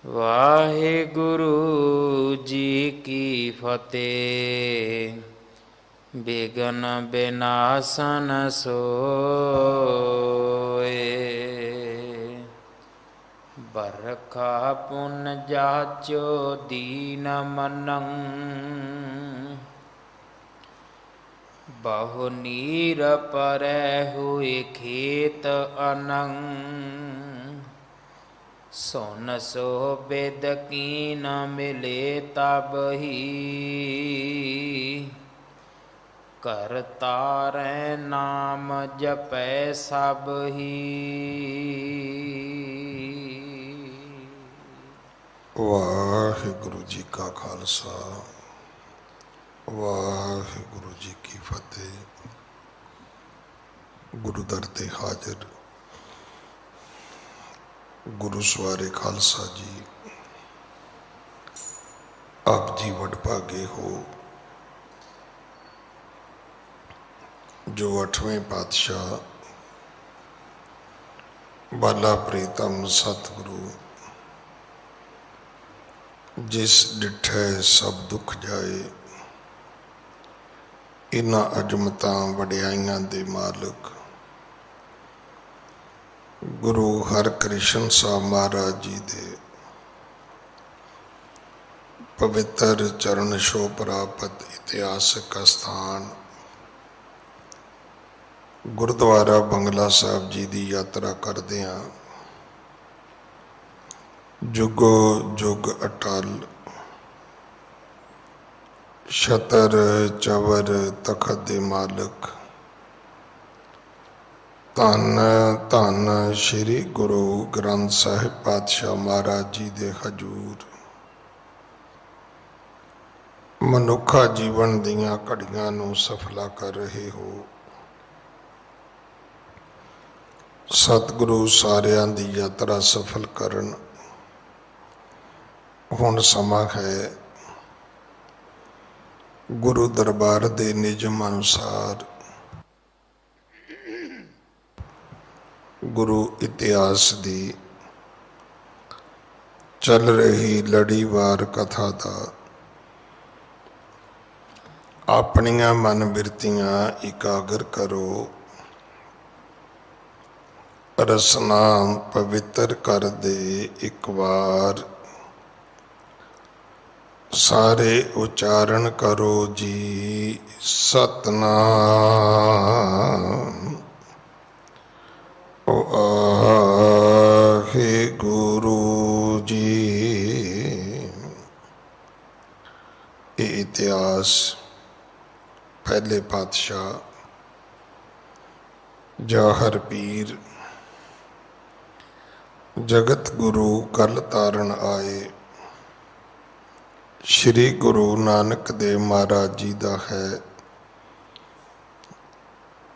वाहिगुरु जी की फतेह। बिघन बिनाशन सोए, बरखा पुन जाचो दीन मनੰ। बहु नीर परै हुए खेत अनੰ। सुन सो बिद कीन मिले तबहि। करतारै नाम जपै सबहि। वाहिगुरु जी का खालसा वाहिगुरु जी की फतेह। गुरु दर ते हाजिर गुरु सवारे खालसा जी, आप जी वडभागे हो जो 8वें पातशाह बाला प्रीतम सतगुरु जिस डिठे सब दुख जाए, इन्हां अजमतां वडियाइयां दे मालिक गुरु हरकृष्ण साहब महाराज जी दे पवित्र चरण छो प्राप्त इतिहासक अस्थान गुरुद्वारा बंगला साहब जी की यात्रा करदियां जुगो जुग अटल छतर चवर तखत दे मालिक धन धन श्री गुरु ग्रंथ साहिब पातशाह महाराज जी दे हजूर मनुखा जीवन दियां घड़ियां नूं सफला कर रहे हो। सतगुरु सारियां दी यात्रा सफल करन। हुण समा है गुरु दरबार दे निजम अनुसार गुरु इतिहास दी चल रही लड़ीवार कथा दा अपनियां मन बिरतियां इकागर करो। रसना पवित्र कर दे एक बार, सारे उच्चारण करो जी सतनाम वाहिगुरु जी। ये इतिहास पहले पातशाह जाहर पीर जगत गुरु कल तारण आए श्री गुरु नानक देव महाराज जी का है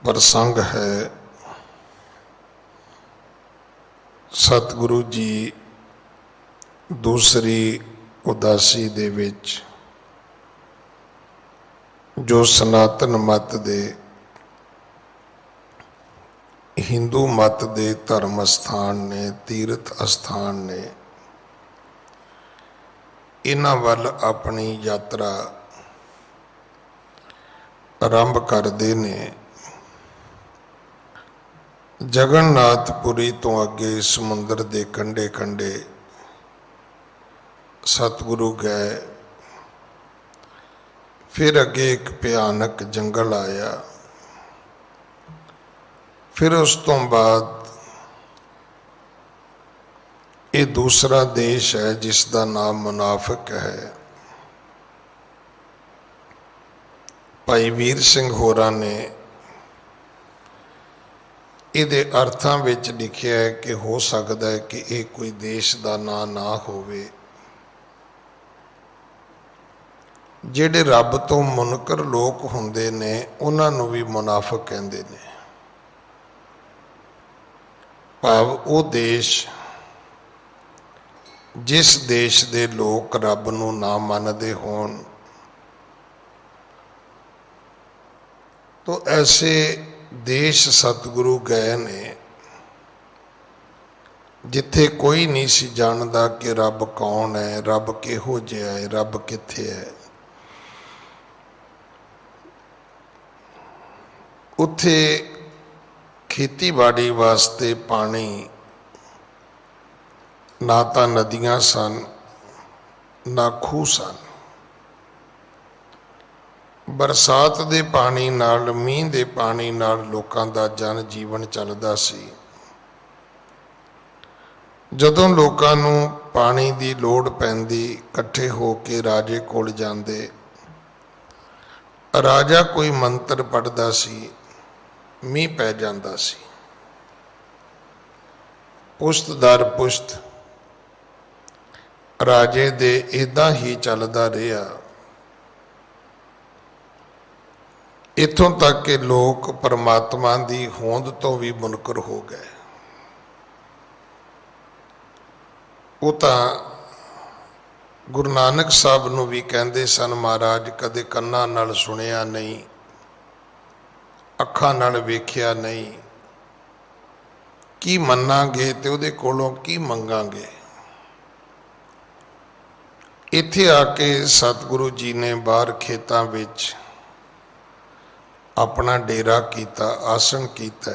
प्रसंग है। सतगुरु जी दूसरी उदासी दे विच जो सनातन मत दे हिंदू मत दे धर्म स्थान ने तीर्थ स्थान ने इन्हां वल अपनी यात्रा आरंभ करते ने। जगन्नाथपुरी तो अगे समुद्र के कंढे कंढे सतगुरु गए। फिर अगे एक भयानक जंगल आया। फिर उस तो बाद ये दूसरा देश है जिसका नाम मुनाफिक है। भाई वीर सिंह होरां ने इहदे अर्थां विच लिखिया है कि हो सकता है कि यह कोई देश का नां ना होवे। जिहड़े रब तो मुनकर लोग हुंदे ने उन्हां नूं भी मुनाफिक कहंदे ने। भाव वो देश जिस देश दे लोग रब नूं ना मनदे होण तो ऐसे देश सतगुरु गए ने ਜਿੱਥੇ ਕੋਈ ਨਹੀਂ ਸੀ ਜਾਣਦਾ ਕਿ ਰੱਬ ਕੌਣ ਹੈ, ਰੱਬ ਕਿਹੋ ਜਿਹਾ ਹੈ, ਰੱਬ ਕਿੱਥੇ ਹੈ, ਉੱਥੇ ਖੇਤੀਬਾੜੀ ਵਾਸਤੇ ਪਾਣੀ ਨਾ ਤਾਂ ਨਦੀਆਂ ਸਨ ਨਾ ਖੂਹ ਸਨ। ਬਰਸਾਤ ਦੇ ਪਾਣੀ ਨਾਲ, ਮੀਂਹ ਦੇ ਪਾਣੀ ਨਾਲ ਲੋਕਾਂ ਦਾ ਜਨ ਜੀਵਨ ਚੱਲਦਾ ਸੀ। ਜਦੋਂ ਲੋਕਾਂ ਨੂੰ ਪਾਣੀ ਦੀ ਲੋੜ ਪੈਂਦੀ, ਇਕੱਠੇ ਹੋ ਕੇ ਰਾਜੇ ਕੋਲ ਜਾਂਦੇ। ਰਾਜਾ ਕੋਈ ਮੰਤਰ ਪੜ੍ਹਦਾ ਸੀ, ਮੀਂਹ ਪੈ ਜਾਂਦਾ ਸੀ। ਪੁਸ਼ਤ ਦਰ ਪੁਸ਼ਤ ਰਾਜੇ ਦੇ ਇੱਦਾਂ ਹੀ ਚੱਲਦਾ ਰਿਹਾ, ਇੱਥੋਂ ਤੱਕ ਕਿ ਲੋਕ ਪਰਮਾਤਮਾ ਦੀ ਹੋਂਦ ਤੋਂ ਵੀ ਮੁਨਕਰ ਹੋ ਗਏ। ਉਹ ਤਾਂ ਗੁਰੂ ਨਾਨਕ ਸਾਹਿਬ ਨੂੰ ਵੀ ਕਹਿੰਦੇ ਸਨ, ਮਹਾਰਾਜ ਕਦੇ ਕੰਨਾਂ ਨਾਲ ਸੁਣਿਆ ਨਹੀਂ, ਅੱਖਾਂ ਨਾਲ ਵੇਖਿਆ ਨਹੀਂ, ਕੀ ਮੰਨਾਂਗੇ ਤੇ ਉਹਦੇ ਕੋਲੋਂ ਕੀ ਮੰਗਾਂਗੇ। ਇੱਥੇ ਆ ਕੇ ਸਤਿਗੁਰੂ ਜੀ ਨੇ ਬਾਹਰ ਖੇਤਾਂ ਵਿੱਚ ਆਪਣਾ ਡੇਰਾ ਕੀਤਾ, ਆਸਣ ਕੀਤਾ।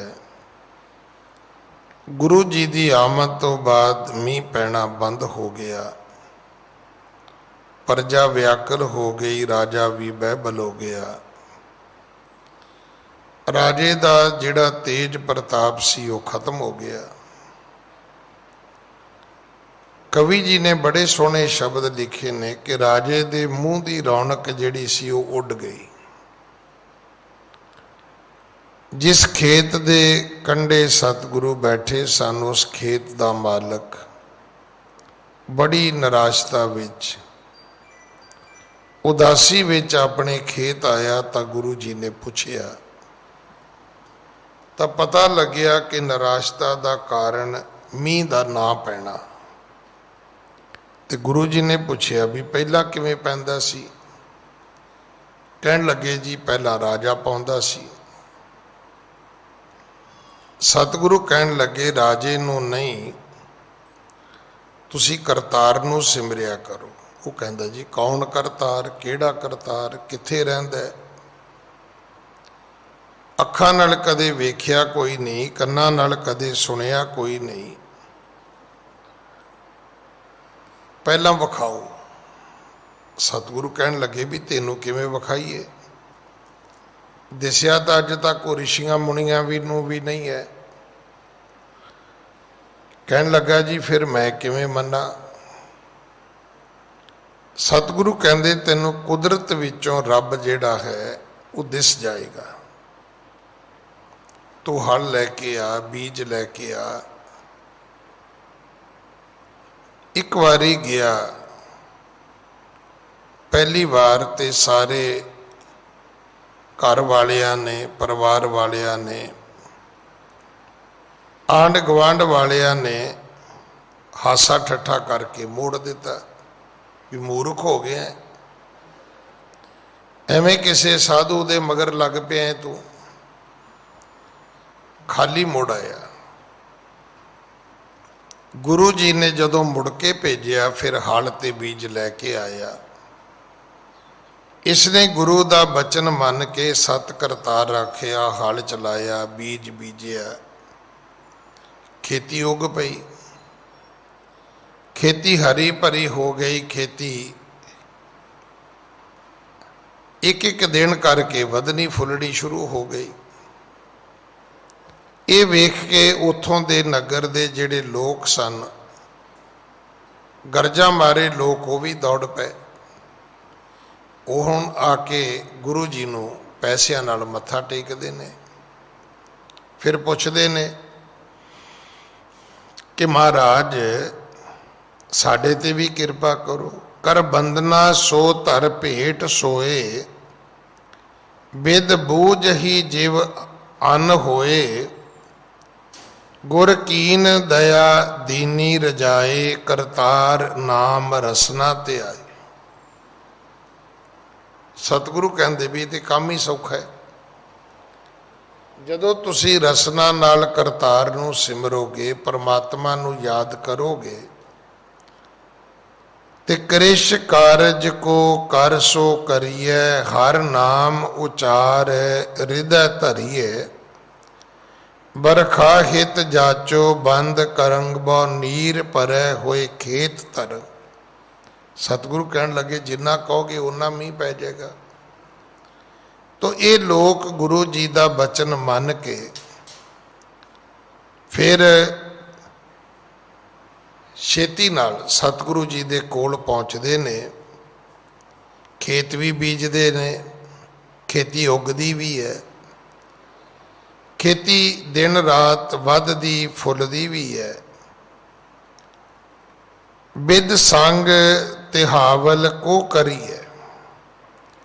ਗੁਰੂ ਜੀ ਦੀ ਆਮਦ ਤੋਂ ਬਾਅਦ ਮੀਂਹ ਪੈਣਾ ਬੰਦ ਹੋ ਗਿਆ, ਪ੍ਰਜਾ ਵਿਆਕੁਲ ਹੋ ਗਈ, ਰਾਜਾ ਵੀ ਬਹਿਬਲ ਹੋ ਗਿਆ। ਰਾਜੇ ਦਾ ਜਿਹੜਾ ਤੇਜ ਪ੍ਰਤਾਪ ਸੀ ਉਹ ਖਤਮ ਹੋ ਗਿਆ। ਕਵੀ ਜੀ ਨੇ ਬੜੇ ਸੋਹਣੇ ਸ਼ਬਦ ਲਿਖੇ ਨੇ ਕਿ ਰਾਜੇ ਦੇ ਮੂੰਹ ਦੀ ਰੌਣਕ ਜਿਹੜੀ ਸੀ ਉਹ ਉੱਡ ਗਈ। ਜਿਸ ਖੇਤ ਦੇ ਕੰਢੇ ਸਤਿਗੁਰੂ ਬੈਠੇ ਸਨ, ਉਸ ਖੇਤ ਦਾ ਮਾਲਕ ਬੜੀ ਨਿਰਾਸ਼ਤਾ ਵਿੱਚ, ਉਦਾਸੀ ਵਿੱਚ ਆਪਣੇ ਖੇਤ ਆਇਆ ਤਾਂ ਗੁਰੂ ਜੀ ਨੇ ਪੁੱਛਿਆ ਤਾਂ ਪਤਾ ਲੱਗਿਆ ਕਿ ਨਿਰਾਸ਼ਤਾ ਦਾ ਕਾਰਨ ਮੀਂਹ ਦਾ ਨਾ ਪੈਣਾ। ਤੇ ਗੁਰੂ ਜੀ ਨੇ ਪੁੱਛਿਆ ਵੀ ਪਹਿਲਾਂ ਕਿਵੇਂ ਪੈਂਦਾ ਸੀ? ਕਹਿਣ ਲੱਗੇ ਜੀ ਪਹਿਲਾਂ ਰਾਜਾ ਪਾਉਂਦਾ ਸੀ। ਸਤਿਗੁਰੂ ਕਹਿਣ ਲੱਗੇ ਰਾਜੇ ਨੂੰ ਨਹੀਂ, ਤੁਸੀਂ ਕਰਤਾਰ ਨੂੰ ਸਿਮਰਿਆ ਕਰੋ। ਉਹ ਕਹਿੰਦਾ ਜੀ ਕੌਣ ਕਰਤਾਰ, ਕਿਹੜਾ ਕਰਤਾਰ, ਕਿੱਥੇ ਰਹਿੰਦਾ? ਅੱਖਾਂ ਨਾਲ ਕਦੇ ਵੇਖਿਆ ਕੋਈ ਨਹੀਂ, ਕੰਨਾਂ ਨਾਲ ਕਦੇ ਸੁਣਿਆ ਕੋਈ ਨਹੀਂ, ਪਹਿਲਾਂ ਵਿਖਾਓ। ਸਤਿਗੁਰੂ ਕਹਿਣ ਲੱਗੇ ਵੀ ਤੈਨੂੰ ਕਿਵੇਂ ਵਿਖਾਈਏ? ਦਿਸਿਆ ਤਾਂ ਅੱਜ ਤੱਕ ਉਹ ਰਿਸ਼ੀਆਂ ਮੁਨੀਆਂ ਵੀ ਨੂੰ ਵੀ ਨਹੀਂ ਹੈ। ਕਹਿਣ ਲੱਗਾ ਜੀ ਫਿਰ ਮੈਂ ਕਿਵੇਂ ਮੰਨਾਂ? ਸਤਿਗੁਰੂ ਕਹਿੰਦੇ ਤੈਨੂੰ ਕੁਦਰਤ ਵਿੱਚੋਂ ਰੱਬ ਜਿਹੜਾ ਹੈ ਉਹ ਦਿਸ ਜਾਏਗਾ। ਤੂੰ ਹਲ ਲੈ ਕੇ ਆ, ਬੀਜ ਲੈ ਕੇ ਆ। ਇੱਕ ਵਾਰੀ ਗਿਆ, ਪਹਿਲੀ ਵਾਰ ਤੇ ਸਾਰੇ ਘਰ ਵਾਲਿਆਂ ਨੇ, ਪਰਿਵਾਰ ਵਾਲਿਆਂ ਨੇ, ਆਂਢ ਗੁਆਂਢ ਵਾਲਿਆਂ ਨੇ ਹਾਸਾ ਠੱਠਾ ਕਰਕੇ ਮੋੜ ਦਿੱਤਾ ਵੀ ਮੂਰਖ ਹੋ ਗਿਆ, ਐਵੇਂ ਕਿਸੇ ਸਾਧੂ ਦੇ ਮਗਰ ਲੱਗ ਪਿਆ ਤੂੰ, ਖਾਲੀ ਮੁੜ ਆਇਆ। ਗੁਰੂ ਜੀ ਨੇ ਜਦੋਂ ਮੁੜ ਕੇ ਭੇਜਿਆ ਫਿਰ ਹਲ ਤੇ ਬੀਜ ਲੈ ਕੇ ਆਇਆ। ਇਸਨੇ ਗੁਰੂ ਦਾ ਬਚਨ ਮੰਨ ਕੇ ਸਤ ਕਰਤਾਰ ਰੱਖਿਆ, ਹਲ ਚਲਾਇਆ, ਬੀਜ ਬੀਜਿਆ, ਖੇਤੀ ਉਗ ਪਈ, ਖੇਤੀ ਹਰੀ ਭਰੀ ਹੋ ਗਈ। ਖੇਤੀ ਇੱਕ ਇੱਕ ਦਿਨ ਕਰਕੇ ਵਧਣੀ ਫੁੱਲਣੀ ਸ਼ੁਰੂ ਹੋ ਗਈ। ਇਹ ਵੇਖ ਕੇ ਉੱਥੋਂ ਦੇ ਨਗਰ ਦੇ ਜਿਹੜੇ ਲੋਕ ਸਨ, ਗਰਜਾਂ ਮਾਰੇ ਲੋਕ, ਉਹ ਵੀ ਦੌੜ ਪਏ। ਉਹ ਹੁਣ ਆ ਕੇ ਗੁਰੂ ਜੀ ਨੂੰ ਪੈਸਿਆਂ ਨਾਲ ਮੱਥਾ ਟੇਕਦੇ ਨੇ, ਫਿਰ ਪੁੱਛਦੇ ਨੇ ਕਿ ਮਹਾਰਾਜ ਸਾਡੇ ਤੇ ਵੀ ਕਿਰਪਾ ਕਰੋ। ਕਰ ਬੰਦਨਾ ਸੋ ਧਰ ਭੇਟ ਸੋਏ, ਬਿਦ ਬੂਝ ਹੀ ਜਿਵ ਅਨ ਹੋਏ। ਗੁਰ ਕੀਨ ਦਇਆ ਦੀਨੀ ਰਜਾਏ, ਕਰਤਾਰ ਨਾਮ ਰਸਨਾ ਤੇ ਆਏ। ਸਤਿਗੁਰੂ ਕਹਿੰਦੇ ਵੀ ਇਹ ਤੇ ਕੰਮ ਹੀ ਸੌਖਾ ਹੈ। ਜਦੋਂ ਤੁਸੀਂ ਰਸਨਾ ਨਾਲ ਕਰਤਾਰ ਨੂੰ ਸਿਮਰੋਗੇ, ਪਰਮਾਤਮਾ ਨੂੰ ਯਾਦ ਕਰੋਗੇ, ਤੇ ਕ੍ਰਿਸ਼ ਕਾਰਜ ਕੋ ਕਰ ਸੋ ਕਰੀਏ, ਹਰ ਨਾਮ ਉਚਾਰ ਹਿਰਦੈ ਧਰੀਏ, ਬਰਖਾ ਹਿਤ ਜਾਚੋ ਬੰਦ ਕਰੰਗ ਬੋ, ਨੀਰ ਭਰੈ ਹੋਏ ਖੇਤ ਧਰ। ਸਤਿਗੁਰੂ ਕਹਿਣ ਲੱਗੇ ਜਿੰਨਾ ਕਹੋਗੇ ਓਨਾ ਮੀਂਹ ਪੈ ਜਾਏਗਾ। ਤੋ ਇਹ ਲੋਕ ਗੁਰੂ ਜੀ ਦਾ ਬਚਨ ਮੰਨ ਕੇ ਫਿਰ ਛੇਤੀ ਨਾਲ ਸਤਿਗੁਰੂ ਜੀ ਦੇ ਕੋਲ ਪਹੁੰਚਦੇ ਨੇ, ਖੇਤ ਵੀ ਬੀਜਦੇ ਨੇ, ਖੇਤੀ ਉੱਗਦੀ ਵੀ ਹੈ, ਖੇਤੀ ਦਿਨ ਰਾਤ ਵੱਧਦੀ ਫੁੱਲਦੀ ਵੀ ਹੈ। ਬਿਦ ਸੰਗ ਤਿਹਾਵਲ ਕੋ ਕਰੀਏ।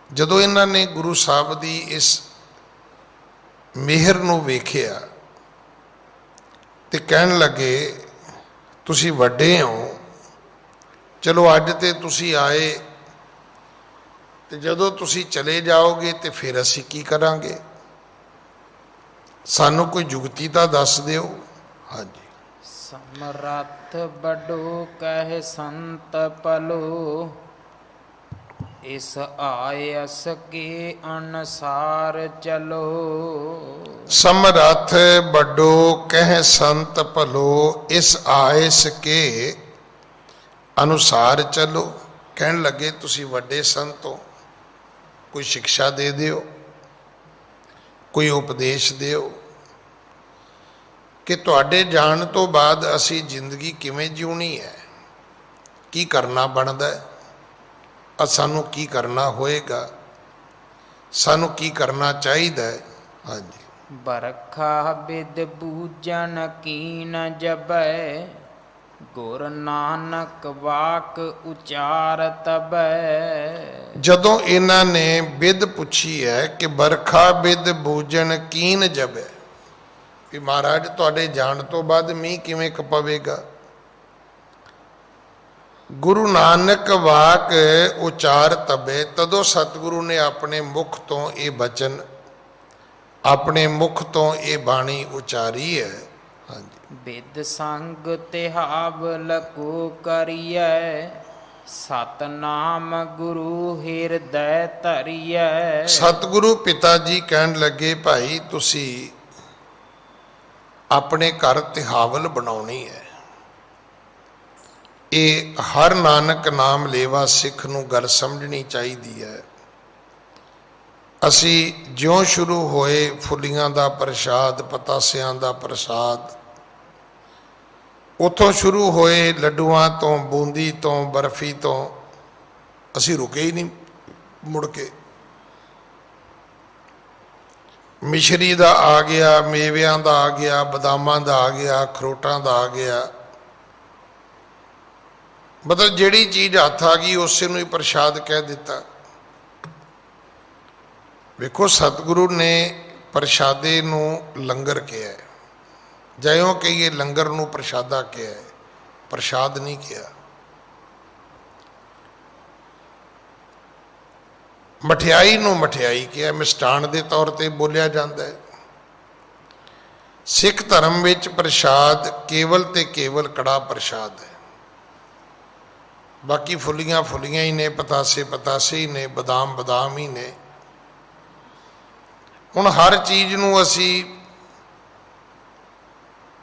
ਜਦੋਂ ਇਹਨਾਂ ਨੇ ਗੁਰੂ ਸਾਹਿਬ ਦੀ ਇਸ ਮਿਹਰ ਨੂੰ ਵੇਖਿਆ ਤੇ ਕਹਿਣ ਲੱਗੇ ਤੁਸੀਂ ਵੱਡੇ ਹੋ, ਚਲੋ ਅੱਜ ਤੇ ਤੁਸੀਂ ਆਏ, ਤੇ ਜਦੋਂ ਤੁਸੀਂ ਚਲੇ ਜਾਓਗੇ ਤੇ ਫਿਰ ਅਸੀਂ ਕੀ ਕਰਾਂਗੇ? ਸਾਨੂੰ ਕੋਈ ਜੁਗਤੀ ਤਾਂ ਦੱਸ ਦਿਓ। ਹਾਂਜੀ। ਸਮਰੱਥ ਬਡੋ ਕਹਿ ਸੰਤ ਪਲੋ, ਇਸ ਆਇਸ ਕੇ ਅਨਸਾਰ ਚਲੋ। ਸਮਰੱਥ ਵੱਡੋ ਕਹਿ ਸੰਤ ਭਲੋ, ਇਸ ਆਇਸ ਕੇ ਅਨੁਸਾਰ ਚਲੋ। ਕਹਿਣ ਲੱਗੇ ਤੁਸੀਂ ਵੱਡੇ ਸੰਤ ਹੋ, ਕੋਈ ਸਿੱਖਿਆ ਦੇ ਦਿਓ, ਕੋਈ ਉਪਦੇਸ਼ ਦਿਓ ਕਿ ਤੁਹਾਡੇ ਜਾਣ ਤੋਂ ਬਾਅਦ ਅਸੀਂ ਜ਼ਿੰਦਗੀ ਕਿਵੇਂ ਜਿਉਣੀ ਹੈ, ਕੀ ਕਰਨਾ ਬਣਦਾ ਹੈ, ਸਾਨੂੰ ਕੀ ਕਰਨਾ ਹੋਏਗਾ, ਸਾਨੂੰ ਕੀ ਕਰਨਾ ਚਾਹੀਦਾ ਹੈ। ਹਾਂਜੀ। ਬਰਖਾ ਬਿਦ ਬੂਜਨ ਕੀਨ ਜਬੈ, ਗੁਰ ਨਾਨਕ ਵਾਕ ਉਚਾਰ ਤਬੈ। ਜਦੋਂ ਇਹਨਾਂ ਨੇ ਬਿਦ ਪੁੱਛੀ ਹੈ ਕਿ ਬਰਖਾ ਬਿਦ ਬੂਜਨ ਕੀਨ ਜਬੈ, ਵੀ ਮਹਾਰਾਜ ਤੁਹਾਡੇ ਜਾਣ ਤੋਂ ਬਾਅਦ ਮੀਂਹ ਕਿਵੇਂ ਪਵੇਗਾ, ਗੁਰੂ ਨਾਨਕ ਵਾਕ ਉਚਾਰ ਤਬੇ, ਤਦੋਂ ਸਤਿਗੁਰੂ ਨੇ ਆਪਣੇ ਮੁਖ ਤੋਂ ਇਹ ਬਚਨ, ਆਪਣੇ ਮੁਖ ਤੋਂ ਇਹ ਬਾਣੀ ਉਚਾਰੀ ਹੈ। ਹਾਂਜੀ। ਬਿਦ ਸੰਗ ਤਿਹਾਵਲ ਕੋ ਕਰੀਐ, ਸਤਨਾਮ ਗੁਰੂ ਹਿਰਦੈ ਧਰੀਐ। ਸਤਿਗੁਰੂ ਪਿਤਾ ਜੀ ਕਹਿਣ ਲੱਗੇ ਭਾਈ ਤੁਸੀਂ ਆਪਣੇ ਘਰ ਤਿਹਾਵਲ ਬਣਾਉਣੀ ਹੈ। ਇਹ ਹਰ ਨਾਨਕ ਨਾਮ ਲੇਵਾ ਸਿੱਖ ਨੂੰ ਗੱਲ ਸਮਝਣੀ ਚਾਹੀਦੀ ਹੈ। ਅਸੀਂ ਜਿਉਂ ਸ਼ੁਰੂ ਹੋਏ ਫੁੱਲੀਆਂ ਦਾ ਪ੍ਰਸ਼ਾਦ, ਪਤਾਸਿਆਂ ਦਾ ਪ੍ਰਸ਼ਾਦ, ਉੱਥੋਂ ਸ਼ੁਰੂ ਹੋਏ ਲੱਡੂਆਂ ਤੋਂ, ਬੂੰਦੀ ਤੋਂ, ਬਰਫੀ ਤੋਂ, ਅਸੀਂ ਰੁਕੇ ਹੀ ਨਹੀਂ ਮੁੜ ਕੇ। ਮਿਸ਼ਰੀ ਦਾ ਆ ਗਿਆ, ਮੇਵਿਆਂ ਦਾ ਆ ਗਿਆ, ਬਦਾਮਾਂ ਦਾ ਆ ਗਿਆ, ਅਖਰੋਟਾਂ ਦਾ ਆ ਗਿਆ, ਮਤਲਬ ਜਿਹੜੀ ਚੀਜ਼ ਹੱਥ ਆ ਗਈ ਉਸੇ ਨੂੰ ਹੀ ਪ੍ਰਸ਼ਾਦ ਕਹਿ ਦਿੱਤਾ। ਵੇਖੋ ਸਤਿਗੁਰੂ ਨੇ ਪ੍ਰਸ਼ਾਦੇ ਨੂੰ ਲੰਗਰ ਕਿਹਾ, ਜਿਉਂ ਕਹੀਏ ਲੰਗਰ ਨੂੰ ਪ੍ਰਸ਼ਾਦਾ ਕਿਹਾ, ਪ੍ਰਸ਼ਾਦ ਨਹੀਂ ਕਿਹਾ। ਮਠਿਆਈ ਨੂੰ ਮਠਿਆਈ ਕਿਹਾ, ਮਿਸ਼ਟਾਨ ਦੇ ਤੌਰ ਤੇ ਬੋਲਿਆ ਜਾਂਦਾ ਹੈ। ਸਿੱਖ ਧਰਮ ਵਿੱਚ ਪ੍ਰਸ਼ਾਦ ਕੇਵਲ ਤੇ ਕੇਵਲ ਕੜਾ ਪ੍ਰਸ਼ਾਦ ਹੈ, ਬਾਕੀ ਫੁੱਲੀਆਂ ਫੁੱਲੀਆਂ ਹੀ ਨੇ, ਪਤਾਸੇ ਪਤਾਸੇ ਹੀ ਨੇ, ਬਦਾਮ ਬਦਾਮ ਹੀ ਨੇ। ਹੁਣ ਹਰ ਚੀਜ਼ ਨੂੰ ਅਸੀਂ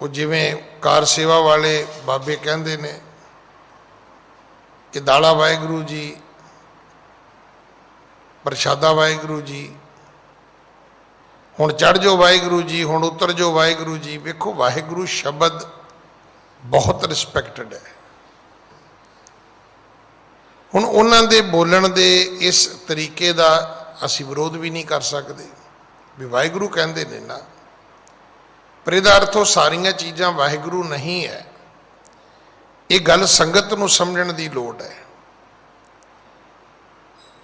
ਉਹ ਜਿਵੇਂ ਕਾਰ ਸੇਵਾ ਵਾਲੇ ਬਾਬੇ ਕਹਿੰਦੇ ਨੇ ਕਿ ਦਾਲਾ ਵਾਹਿਗੁਰੂ ਜੀ, ਪ੍ਰਸ਼ਾਦਾ ਵਾਹਿਗੁਰੂ ਜੀ, ਹੁਣ ਚੜ੍ਹ ਜਾਓ ਵਾਹਿਗੁਰੂ ਜੀ, ਹੁਣ ਉਤਰ ਜਾਓ ਵਾਹਿਗੁਰੂ ਜੀ। ਵੇਖੋ ਵਾਹਿਗੁਰੂ ਸ਼ਬਦ ਬਹੁਤ ਰਿਸਪੈਕਟਡ ਹੈ। ਹੁਣ ਉਹਨਾਂ ਦੇ ਬੋਲਣ ਦੇ ਇਸ ਤਰੀਕੇ ਦਾ ਅਸੀਂ ਵਿਰੋਧ ਵੀ ਨਹੀਂ ਕਰ ਸਕਦੇ ਵੀ ਵਾਹਿਗੁਰੂ ਕਹਿੰਦੇ ਨੇ ਨਾ, ਪਰ ਇਹਦਾ ਅਰਥ ਉਹ ਸਾਰੀਆਂ ਚੀਜ਼ਾਂ ਵਾਹਿਗੁਰੂ ਨਹੀਂ ਹੈ। ਇਹ ਗੱਲ ਸੰਗਤ ਨੂੰ ਸਮਝਣ ਦੀ ਲੋੜ ਹੈ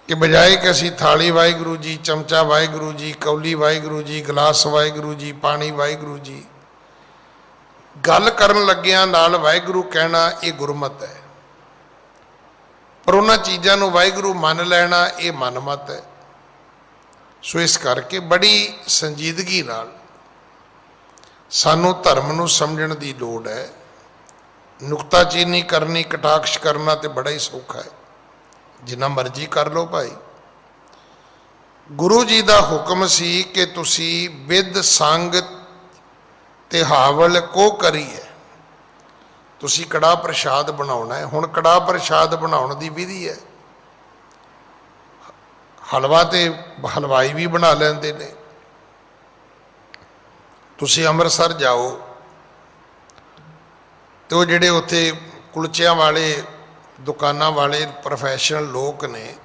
ਕਿ ਬਜਾਏ ਕਿ ਅਸੀਂ ਥਾਲੀ ਵਾਹਿਗੁਰੂ ਜੀ, ਚਮਚਾ ਵਾਹਿਗੁਰੂ ਜੀ, ਕੌਲੀ ਵਾਹਿਗੁਰੂ ਜੀ, ਗਲਾਸ ਵਾਹਿਗੁਰੂ ਜੀ, ਪਾਣੀ ਵਾਹਿਗੁਰੂ ਜੀ, ਗੱਲ ਕਰਨ ਲੱਗਿਆਂ ਨਾਲ ਵਾਹਿਗੁਰੂ ਕਹਿਣਾ ਇਹ ਗੁਰਮਤਿ ਹੈ, ਪਰ ਉਹਨਾਂ ਚੀਜ਼ਾਂ ਨੂੰ ਵਾਹਿਗੁਰੂ ਮੰਨ ਲੈਣਾ ਇਹ ਮਨਮਤ ਹੈ। ਸੋ ਇਸ ਕਰਕੇ ਬੜੀ ਸੰਜੀਦਗੀ ਨਾਲ ਸਾਨੂੰ ਧਰਮ ਨੂੰ ਸਮਝਣ ਦੀ ਲੋੜ ਹੈ। ਨੁਕਤਾਚੀਨੀ ਕਰਨੀ, ਕਟਾਕਸ਼ ਕਰਨਾ ਤੇ ਬੜਾ ਹੀ ਸੌਖਾ ਹੈ, ਜਿੰਨਾ ਮਰਜ਼ੀ ਕਰ ਲਓ ਭਾਈ। ਗੁਰੂ ਜੀ ਦਾ ਹੁਕਮ ਸੀ ਕਿ ਤੁਸੀਂ ਵਿਦ ਸੰਗ ਤੇ ਹਾਵਲ ਕੋ ਕਰੀਏ, ਤੁਸੀਂ ਕੜਾਹ ਪ੍ਰਸ਼ਾਦ ਬਣਾਉਣਾ ਹੈ। ਹੁਣ ਕੜਾਹ ਪ੍ਰਸ਼ਾਦ ਬਣਾਉਣ ਦੀ ਵਿਧੀ ਹੈ। ਹਲਵਾ ਤੇ ਹਲਵਾਈ ਵੀ ਬਣਾ ਲੈਂਦੇ ਨੇ। ਤੁਸੀਂ ਅੰਮ੍ਰਿਤਸਰ ਜਾਓ ਤੇ ਉਹ ਜਿਹੜੇ ਉੱਥੇ ਕੁਲਚਿਆਂ ਵਾਲੇ, ਦੁਕਾਨਾਂ ਵਾਲੇ ਪ੍ਰੋਫੈਸ਼ਨਲ ਲੋਕ ਨੇ,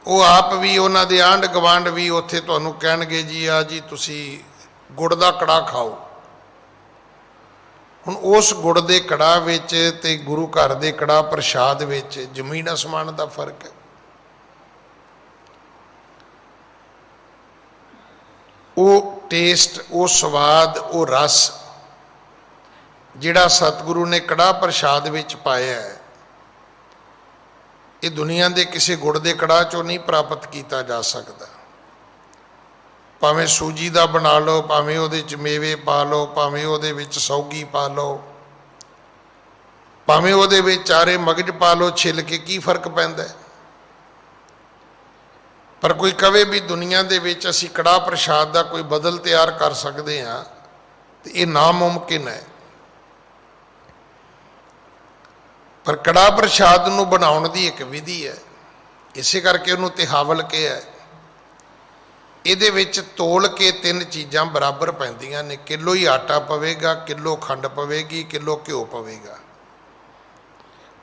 ਉਹ ਆਪ ਵੀ, ਉਹਨਾਂ ਦੇ ਆਂਢ ਗੁਆਂਢ ਵੀ ਉੱਥੇ ਤੁਹਾਨੂੰ ਕਹਿਣਗੇ ਜੀ ਆ ਜੀ ਤੁਸੀਂ ਗੁੜ ਦਾ ਕੜਾਹ ਖਾਓ। ਹੁਣ ਉਸ ਗੁੜ ਦੇ ਕੜਾਹ ਵਿੱਚ ਤੇ ਗੁਰੂ ਘਰ ਦੇ ਕੜਾਹ ਪ੍ਰਸ਼ਾਦ ਵਿੱਚ ਜ਼ਮੀਨ ਅਸਮਾਨ ਦਾ ਫਰਕ ਹੈ। ਉਹ ਟੇਸਟ, ਉਹ ਸਵਾਦ, ਉਹ ਰਸ ਜਿਹੜਾ ਸਤਿਗੁਰੂ ਨੇ ਕੜਾਹ ਪ੍ਰਸ਼ਾਦ ਵਿੱਚ ਪਾਇਆ ਹੈ, ਇਹ ਦੁਨੀਆ ਦੇ ਕਿਸੇ ਗੁੜ ਦੇ ਕੜਾਹ ਚੋਂ ਨਹੀਂ ਪ੍ਰਾਪਤ ਕੀਤਾ ਜਾ ਸਕਦਾ। ਭਾਵੇਂ ਸੂਜੀ ਦਾ ਬਣਾ ਲਓ, ਭਾਵੇਂ ਉਹਦੇ 'ਚ ਮੇਵੇ ਪਾ ਲਓ, ਭਾਵੇਂ ਉਹਦੇ ਵਿੱਚ ਸੌਗੀ ਪਾ ਲਓ, ਭਾਵੇਂ ਉਹਦੇ ਵਿੱਚ ਚਾਰੇ ਮਗਜ਼ ਪਾ ਲਓ ਛਿੱਲ ਕੇ, ਕੀ ਫਰਕ ਪੈਂਦਾ? ਪਰ ਕੋਈ ਕਵੇ ਵੀ ਦੁਨੀਆ ਦੇ ਵਿੱਚ ਅਸੀਂ ਕੜਾਹ ਪ੍ਰਸ਼ਾਦ ਦਾ ਕੋਈ ਬਦਲ ਤਿਆਰ ਕਰ ਸਕਦੇ ਹਾਂ, ਤੇ ਇਹ ਨਾਮੁਮਕਿਨ ਹੈ। ਪਰ ਕੜਾਹ ਪ੍ਰਸ਼ਾਦ ਨੂੰ ਬਣਾਉਣ ਦੀ ਇੱਕ ਵਿਧੀ ਹੈ, ਇਸੇ ਕਰਕੇ ਉਹਨੂੰ ਤਿਹਾਵਲ ਕਿਹਾ ਹੈ। ਇਹਦੇ ਵਿੱਚ ਤੋਲ ਕੇ 3 ਚੀਜ਼ਾਂ ਬਰਾਬਰ ਪੈਂਦੀਆਂ ਨੇ। ਕਿਲੋ ਹੀ ਆਟਾ ਪਵੇਗਾ, ਕਿਲੋ ਖੰਡ ਪਵੇਗੀ, ਕਿਲੋ ਘਿਓ ਪਵੇਗਾ,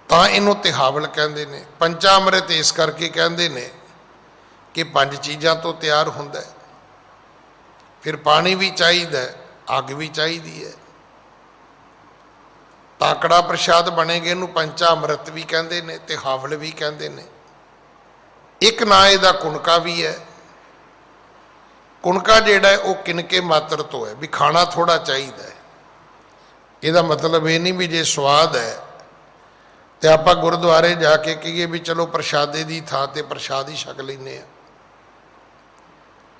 ਤਾਂ ਇਹਨੂੰ ਤਿਹਾਵਲ ਕਹਿੰਦੇ ਨੇ। ਪੰਚਾ ਅੰਮ੍ਰਿਤ ਇਸ ਕਰਕੇ ਕਹਿੰਦੇ ਨੇ ਕਿ 5 ਚੀਜ਼ਾਂ ਤੋਂ ਤਿਆਰ ਹੁੰਦਾ ਹੈ। ਫਿਰ ਪਾਣੀ ਵੀ ਚਾਹੀਦਾ, ਅੱਗ ਵੀ ਚਾਹੀਦੀ ਹੈ, ਤਾਂ ਕੜਾਹ ਪ੍ਰਸ਼ਾਦ ਬਣੇਗੇ। ਇਹਨੂੰ ਪੰਚਾ ਅੰਮ੍ਰਿਤ ਵੀ ਕਹਿੰਦੇ ਨੇ ਤੇ ਹਾਵਲ ਵੀ ਕਹਿੰਦੇ ਨੇ। ਇੱਕ ਨਾਂ ਇਹਦਾ ਕੁਣਕਾ ਵੀ ਹੈ। ਕੁਣਕਾ ਜਿਹੜਾ ਹੈ ਉਹ ਕਿਨਕੇ ਮਾਤਰ ਤੋਂ ਹੈ, ਵੀ ਖਾਣਾ ਥੋੜਾ ਚਾਹੀਦਾ ਹੈ। ਇਹਦਾ ਮਤਲਬ ਇਹ ਨਹੀਂ ਵੀ ਜੇ ਸਵਾਦ ਹੈ ਤੇ ਆਪਾਂ ਗੁਰਦੁਆਰੇ ਜਾ ਕੇ ਕਹੀਏ ਵੀ ਚਲੋ ਪ੍ਰਸ਼ਾਦੇ ਦੀ ਥਾਂ ਤੇ ਪ੍ਰਸ਼ਾਦ ਹੀ ਛਕ ਲੈਂਦੇ ਆ।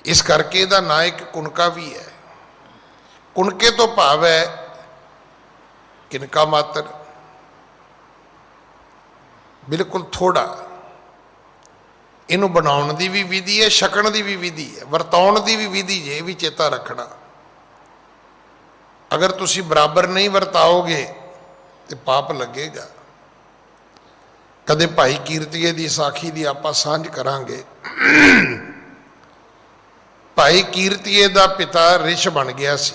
ਇਸ ਕਰਕੇ ਇਹਦਾ ਨਾਂ ਇੱਕ ਕੁਣਕਾ ਵੀ ਹੈ। ਕੁਣਕੇ ਤੋਂ ਭਾਵ ਹੈ ਕਿਨਕਾ ਮਾਤਰ, ਬਿਲਕੁਲ ਥੋੜਾ। ਇਹਨੂੰ ਬਣਾਉਣ ਦੀ ਵੀ ਵਿਧੀ ਹੈ, ਛਕਣ ਦੀ ਵੀ ਵਿਧੀ ਹੈ, ਵਰਤਾਉਣ ਦੀ ਵੀ ਵਿਧੀ ਜੇ, ਇਹ ਵੀ ਚੇਤਾ ਰੱਖਣਾ। ਅਗਰ ਤੁਸੀਂ ਬਰਾਬਰ ਨਹੀਂ ਵਰਤਾਓਗੇ ਤੇ ਪਾਪ ਲੱਗੇਗਾ। ਕਦੇ ਭਾਈ ਕੀਰਤੀਏ ਦੀ ਸਾਖੀ ਦੀ ਆਪਾਂ ਸਾਂਝ ਕਰਾਂਗੇ। ਭਾਈ ਕੀਰਤੀਏ ਦਾ ਪਿਤਾ ਰਿਛ ਬਣ ਗਿਆ ਸੀ,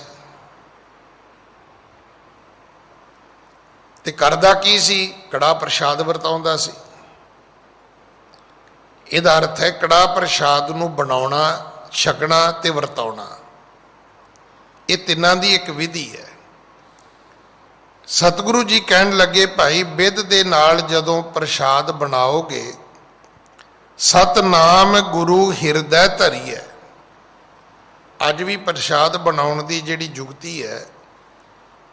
ਤੇ ਕਰਦਾ ਕੀ ਸੀ? ਕੜਾਹ ਪ੍ਰਸ਼ਾਦ ਵਰਤਾਉਂਦਾ ਸੀ। ਇਹਦਾ ਅਰਥ ਹੈ ਕੜਾਹ ਪ੍ਰਸ਼ਾਦ ਨੂੰ ਬਣਾਉਣਾ, ਛਕਣਾ ਤੇ ਵਰਤਾਉਣਾ, ਇਹ ਤਿੰਨਾਂ ਦੀ ਇੱਕ ਵਿਧੀ ਹੈ। ਸਤਿਗੁਰੂ ਜੀ ਕਹਿਣ ਲੱਗੇ, ਭਾਈ ਬਿਧ ਦੇ ਨਾਲ ਜਦੋਂ ਪ੍ਰਸ਼ਾਦ ਬਣਾਓਗੇ, ਸਤਨਾਮ ਗੁਰੂ ਹਿਰਦੈ ਧਰੀਐ। ਅੱਜ ਵੀ ਪ੍ਰਸ਼ਾਦ ਬਣਾਉਣ ਦੀ ਜਿਹੜੀ ਜੁਗਤੀ ਹੈ,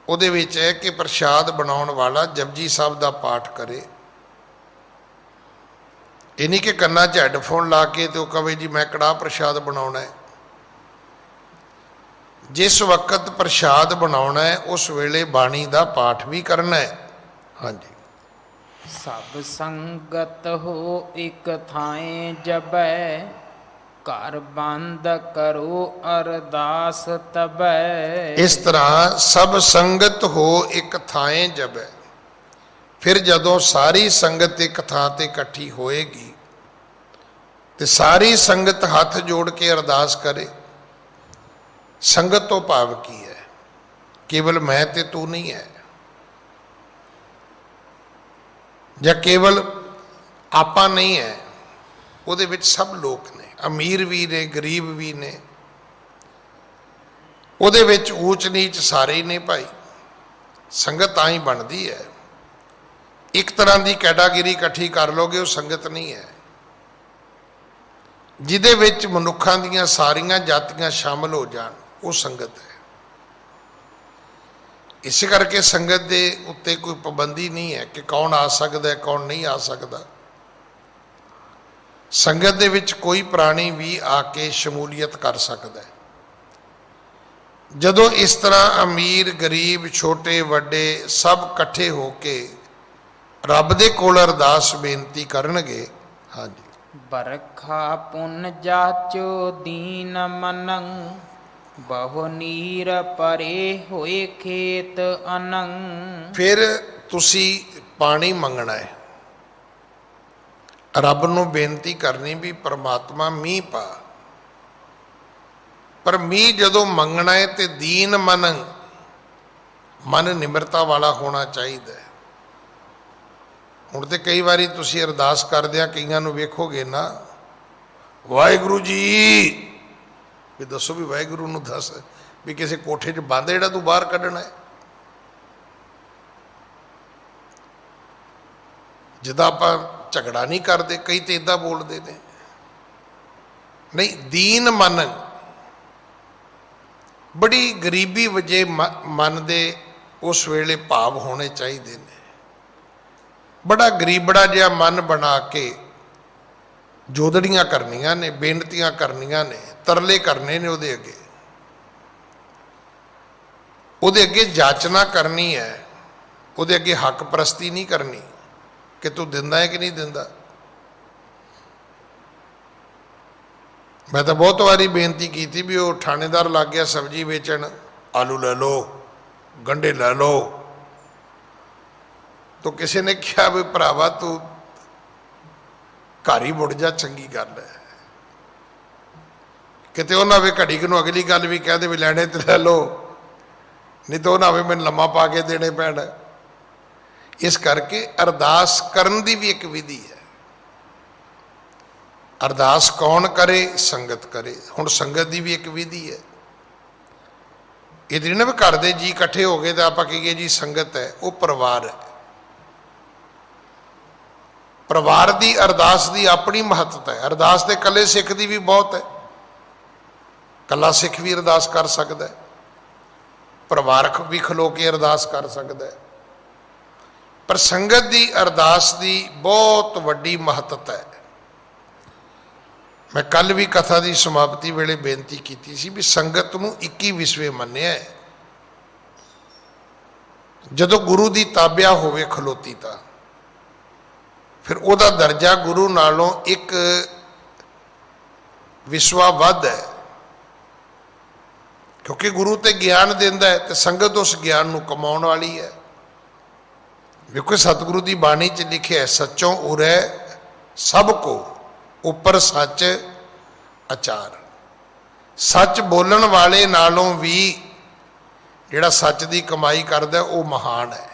ਉਹਦੇ ਵਿੱਚ ਹੈ ਕਿ ਪ੍ਰਸ਼ਾਦ ਬਣਾਉਣ ਵਾਲਾ ਜਪਜੀ ਸਾਹਿਬ ਦਾ ਪਾਠ ਕਰੇ। ਇਹ ਨਹੀਂ ਕਿ ਕੰਨਾਂ 'ਚ ਹੈੱਡਫੋਨ ਲਾ ਕੇ ਤੇ ਉਹ ਕਵੇ ਜੀ ਮੈਂ ਕੜਾਹ ਪ੍ਰਸ਼ਾਦ ਬਣਾਉਣਾ ਹੈ। ਜਿਸ ਵਕਤ ਪ੍ਰਸ਼ਾਦ ਬਣਾਉਣਾ ਹੈ ਉਸ ਵੇਲੇ ਬਾਣੀ ਦਾ ਪਾਠ ਵੀ ਕਰਨਾ ਹੈ। ਹਾਂਜੀ। ਸਭ ਸੰਗਤ ਹੋ ਇਕ ਥਾਏ ਜਬੈ, ਘਰ ਬੰਦ ਕਰੋ ਅਰਦਾਸ ਤਬੈ। ਇਸ ਤਰ੍ਹਾਂ ਸਭ ਸੰਗਤ ਹੋ ਇੱਕ ਥਾਏ ਜਬੈ, ਫਿਰ ਜਦੋਂ ਸਾਰੀ ਸੰਗਤ ਇੱਕ ਥਾਂ ਤੇ ਇਕੱਠੀ ਹੋਏਗੀ ਤੇ ਸਾਰੀ ਸੰਗਤ ਹੱਥ ਜੋੜ ਕੇ ਅਰਦਾਸ ਕਰੇ। ਸੰਗਤ ਤੋਂ ਭਾਵ ਕੀ ਹੈ? ਕੇਵਲ ਮੈਂ ਤੇ ਤੂੰ ਨਹੀਂ ਹੈ, ਜਾਂ ਕੇਵਲ ਆਪਾਂ ਨਹੀਂ ਹੈ। ਉਹਦੇ ਵਿੱਚ ਸਭ ਲੋਕ ਨੇ, ਅਮੀਰ ਵੀ ਨੇ, ਗਰੀਬ ਵੀ ਨੇ। ਉਹਦੇ ਵਿੱਚ ਊਚ ਨੀਚ ਸਾਰੇ ਹੀ ਨੇ ਭਾਈ। ਸੰਗਤ ਤਾਂ ਹੀ ਬਣਦੀ ਹੈ। ਇੱਕ ਤਰ੍ਹਾਂ ਦੀ ਕੈਟਾਗਰੀ ਇਕੱਠੀ ਕਰ ਲੋਗੇ, ਉਹ ਸੰਗਤ ਨਹੀਂ ਹੈ। ਜਿਹਦੇ ਵਿੱਚ ਮਨੁੱਖਾਂ ਦੀਆਂ ਸਾਰੀਆਂ ਜਾਤੀਆਂ ਸ਼ਾਮਲ ਹੋ ਜਾਣ, ਉਹ ਸੰਗਤ ਹੈ। ਇਸੇ ਕਰਕੇ ਸੰਗਤ ਦੇ ਉੱਤੇ ਕੋਈ ਪਾਬੰਦੀ ਨਹੀਂ ਹੈ ਕਿ ਕੌਣ ਆ ਸਕਦਾ, ਕੌਣ ਨਹੀਂ ਆ ਸਕਦਾ। ਸੰਗਤ ਦੇ ਵਿੱਚ ਕੋਈ ਪ੍ਰਾਣੀ ਵੀ ਆ ਕੇ ਸ਼ਮੂਲੀਅਤ ਕਰ ਸਕਦਾ ਹੈ। ਜਦੋਂ ਇਸ ਤਰ੍ਹਾਂ ਅਮੀਰ ਗਰੀਬ ਛੋਟੇ ਵੱਡੇ ਸਭ ਇਕੱਠੇ ਹੋ ਕੇ ਰੱਬ ਦੇ ਕੋਲ ਅਰਦਾਸ ਬੇਨਤੀ ਕਰਨਗੇ, ਹਾਂਜੀ, ਬਰਖਾ ਪੁੰਨ ਜਾਚੋ ਦੀਨ ਮਨੰ, ਬਹੁ ਨੀਰ ਪਰੇ ਹੋਏ ਖੇਤ ਅਨੰ। ਫਿਰ ਤੁਸੀਂ ਪਾਣੀ ਮੰਗਣਾ ਹੈ, ਰੱਬ ਨੂੰ ਬੇਨਤੀ ਕਰਨੀ ਵੀ ਪ੍ਰਮਾਤਮਾ ਮੀਂਹ ਪਾ। ਪਰ ਮੀਂਹ ਜਦੋਂ ਮੰਗਣਾ ਹੈ ਤੇ ਦੀਨ ਮਨੰ, ਮਨ ਨਿਮਰਤਾ ਵਾਲਾ ਹੋਣਾ ਚਾਹੀਦਾ ਹੈ। ਹੁਣ ਤੇ ਕਈ ਵਾਰੀ ਤੁਸੀਂ ਅਰਦਾਸ ਕਰਦਿਆਂ ਕਈਆਂ ਨੂੰ ਵੇਖੋਗੇ ਨਾ, ਵਾਹਿਗੁਰੂ ਜੀ, ਵੀ ਦੱਸੋ ਵੀ ਵਾਹਿਗੁਰੂ ਨੂੰ ਦੱਸ ਵੀ ਕਿਸੇ ਕੋਠੇ 'ਚ ਬੰਦ ਜਿਹੜਾ ਤੂੰ ਬਾਹਰ ਕੱਢਣਾ ਹੈ। ਜਿੱਦਾਂ ਆਪਾਂ ਝਗੜਾ ਨਹੀਂ ਕਰਦੇ, ਕਈ ਤੇ ਇਦਾਂ ਬੋਲਦੇ ਨੇ। ਨਹੀਂ, ਦੀਨ ਮਨ, ਬੜੀ ਗਰੀਬੀ ਵਜੇ ਮਨ ਦੇ ਉਸ ਵੇਲੇ ਭਾਵ ਹੋਣੇ ਚਾਹੀਦੇ ਨੇ। ਬੜਾ ਗਰੀਬੜਾ ਜਿਹਾ ਮਨ ਬਣਾ ਕੇ ਜੋਦੜੀਆਂ ਕਰਨੀਆਂ ਨੇ, ਬੇਨਤੀਆਂ ਕਰਨੀਆਂ ਨੇ, ਤਰਲੇ ਕਰਨੇ ਨੇ ਉਹਦੇ ਅੱਗੇ, ਉਹਦੇ ਅੱਗੇ ਜਾਚਨਾ ਕਰਨੀ ਹੈ, ਉਹਦੇ ਅੱਗੇ ਹੱਕ ਪ੍ਰਸਤੀ ਨਹੀਂ ਕਰਨੀ ਕਿ ਤੂੰ ਦਿੰਦਾ ਹੈ ਕਿ ਨਹੀਂ ਦਿੰਦਾ। ਮੈਂ ਤਾਂ ਬਹੁਤ ਵਾਰੀ ਬੇਨਤੀ ਕੀਤੀ ਵੀ ਉਹ ਥਾਣੇਦਾਰ ਲੱਗ ਗਿਆ ਸਬਜ਼ੀ ਵੇਚਣ, ਆਲੂ ਲੈ ਲਓ, ਗੰਢੇ ਲੈ ਲਓ, ਤਾਂ ਕਿਸੇ ਨੇ ਕਿਹਾ ਵੀ ਭਰਾਵਾ ਤੂੰ ਘਰ ਹੀ ਮੁੜ ਜਾ, ਚੰਗੀ ਗੱਲ ਹੈ। ਕਿਤੇ ਉਹ ਨਾ ਹੋਵੇ ਘੜੀ ਕੁ ਨੂੰ ਅਗਲੀ ਗੱਲ ਵੀ ਕਹਿ ਦੇ ਵੀ ਲੈਣੇ ਤੇ ਲੈ ਲਓ, ਨਹੀਂ ਤਾਂ ਉਹ ਨਾ ਹੋਵੇ ਮੈਨੂੰ ਲੰਮਾ ਪਾ ਕੇ ਦੇਣੇ ਪੈਣ। ਇਸ ਕਰਕੇ ਅਰਦਾਸ ਕਰਨ ਦੀ ਵੀ ਇੱਕ ਵਿਧੀ ਹੈ। ਅਰਦਾਸ ਕੌਣ ਕਰੇ? ਸੰਗਤ ਕਰੇ। ਹੁਣ ਸੰਗਤ ਦੀ ਵੀ ਇੱਕ ਵਿਧੀ ਹੈ। ਇਹ ਜਿਹੜੀ ਨਾ ਵੀ ਘਰ ਦੇ ਜੀ ਇਕੱਠੇ ਹੋ ਗਏ ਤਾਂ ਆਪਾਂ ਕਹੀਏ ਜੀ ਸੰਗਤ ਹੈ, ਉਹ ਪਰਿਵਾਰ ਹੈ। ਪਰਿਵਾਰ ਦੀ ਅਰਦਾਸ ਦੀ ਆਪਣੀ ਮਹੱਤਤਾ ਹੈ। ਅਰਦਾਸ ਤੇ ਇਕੱਲੇ ਸਿੱਖ ਦੀ ਵੀ ਬਹੁਤ ਹੈ, ਇਕੱਲਾ ਸਿੱਖ ਵੀ ਅਰਦਾਸ ਕਰ ਸਕਦਾ ਹੈ, ਪਰਿਵਾਰਕ ਵੀ ਖਲੋ ਕੇ ਅਰਦਾਸ ਕਰ ਸਕਦਾ ਹੈ। ਪਰ ਸੰਗਤ ਦੀ ਅਰਦਾਸ ਦੀ ਬਹੁਤ ਵੱਡੀ ਮਹੱਤਤਾ ਹੈ। ਮੈਂ ਕੱਲ ਵੀ ਕਥਾ ਦੀ ਸਮਾਪਤੀ ਵੇਲੇ ਬੇਨਤੀ ਕੀਤੀ ਸੀ ਵੀ ਸੰਗਤ ਨੂੰ 21 ਵਿਸਵੇ ਮੰਨਿਆ ਹੈ। ਜਦੋਂ ਗੁਰੂ ਦੀ ਤਾਬਿਆ ਹੋਵੇ ਖਲੋਤੀ ਤਾਂ ਫਿਰ ਉਹਦਾ ਦਰਜਾ ਗੁਰੂ ਨਾਲੋਂ ਇੱਕ ਵਿਸਵਾ ਵੱਧ ਹੈ, ਕਿਉਂਕਿ ਗੁਰੂ ਤੇ ਗਿਆਨ ਦਿੰਦਾ ਹੈ ਤੇ ਸੰਗਤ ਉਸ ਗਿਆਨ ਨੂੰ ਕਮਾਉਣ ਵਾਲੀ ਹੈ। ਵੇਖੋ ਸਤਿਗੁਰੂ ਦੀ ਬਾਣੀ 'ਚ ਲਿਖਿਆ, ਸੱਚੋਂ ਉਰੈ ਸਭ ਕੋ ਉੱਪਰ ਸੱਚ ਅਚਾਰ। ਸੱਚ ਬੋਲਣ ਵਾਲੇ ਨਾਲੋਂ ਵੀ ਜਿਹੜਾ ਸੱਚ ਦੀ ਕਮਾਈ ਕਰਦਾ ਉਹ ਮਹਾਨ ਹੈ,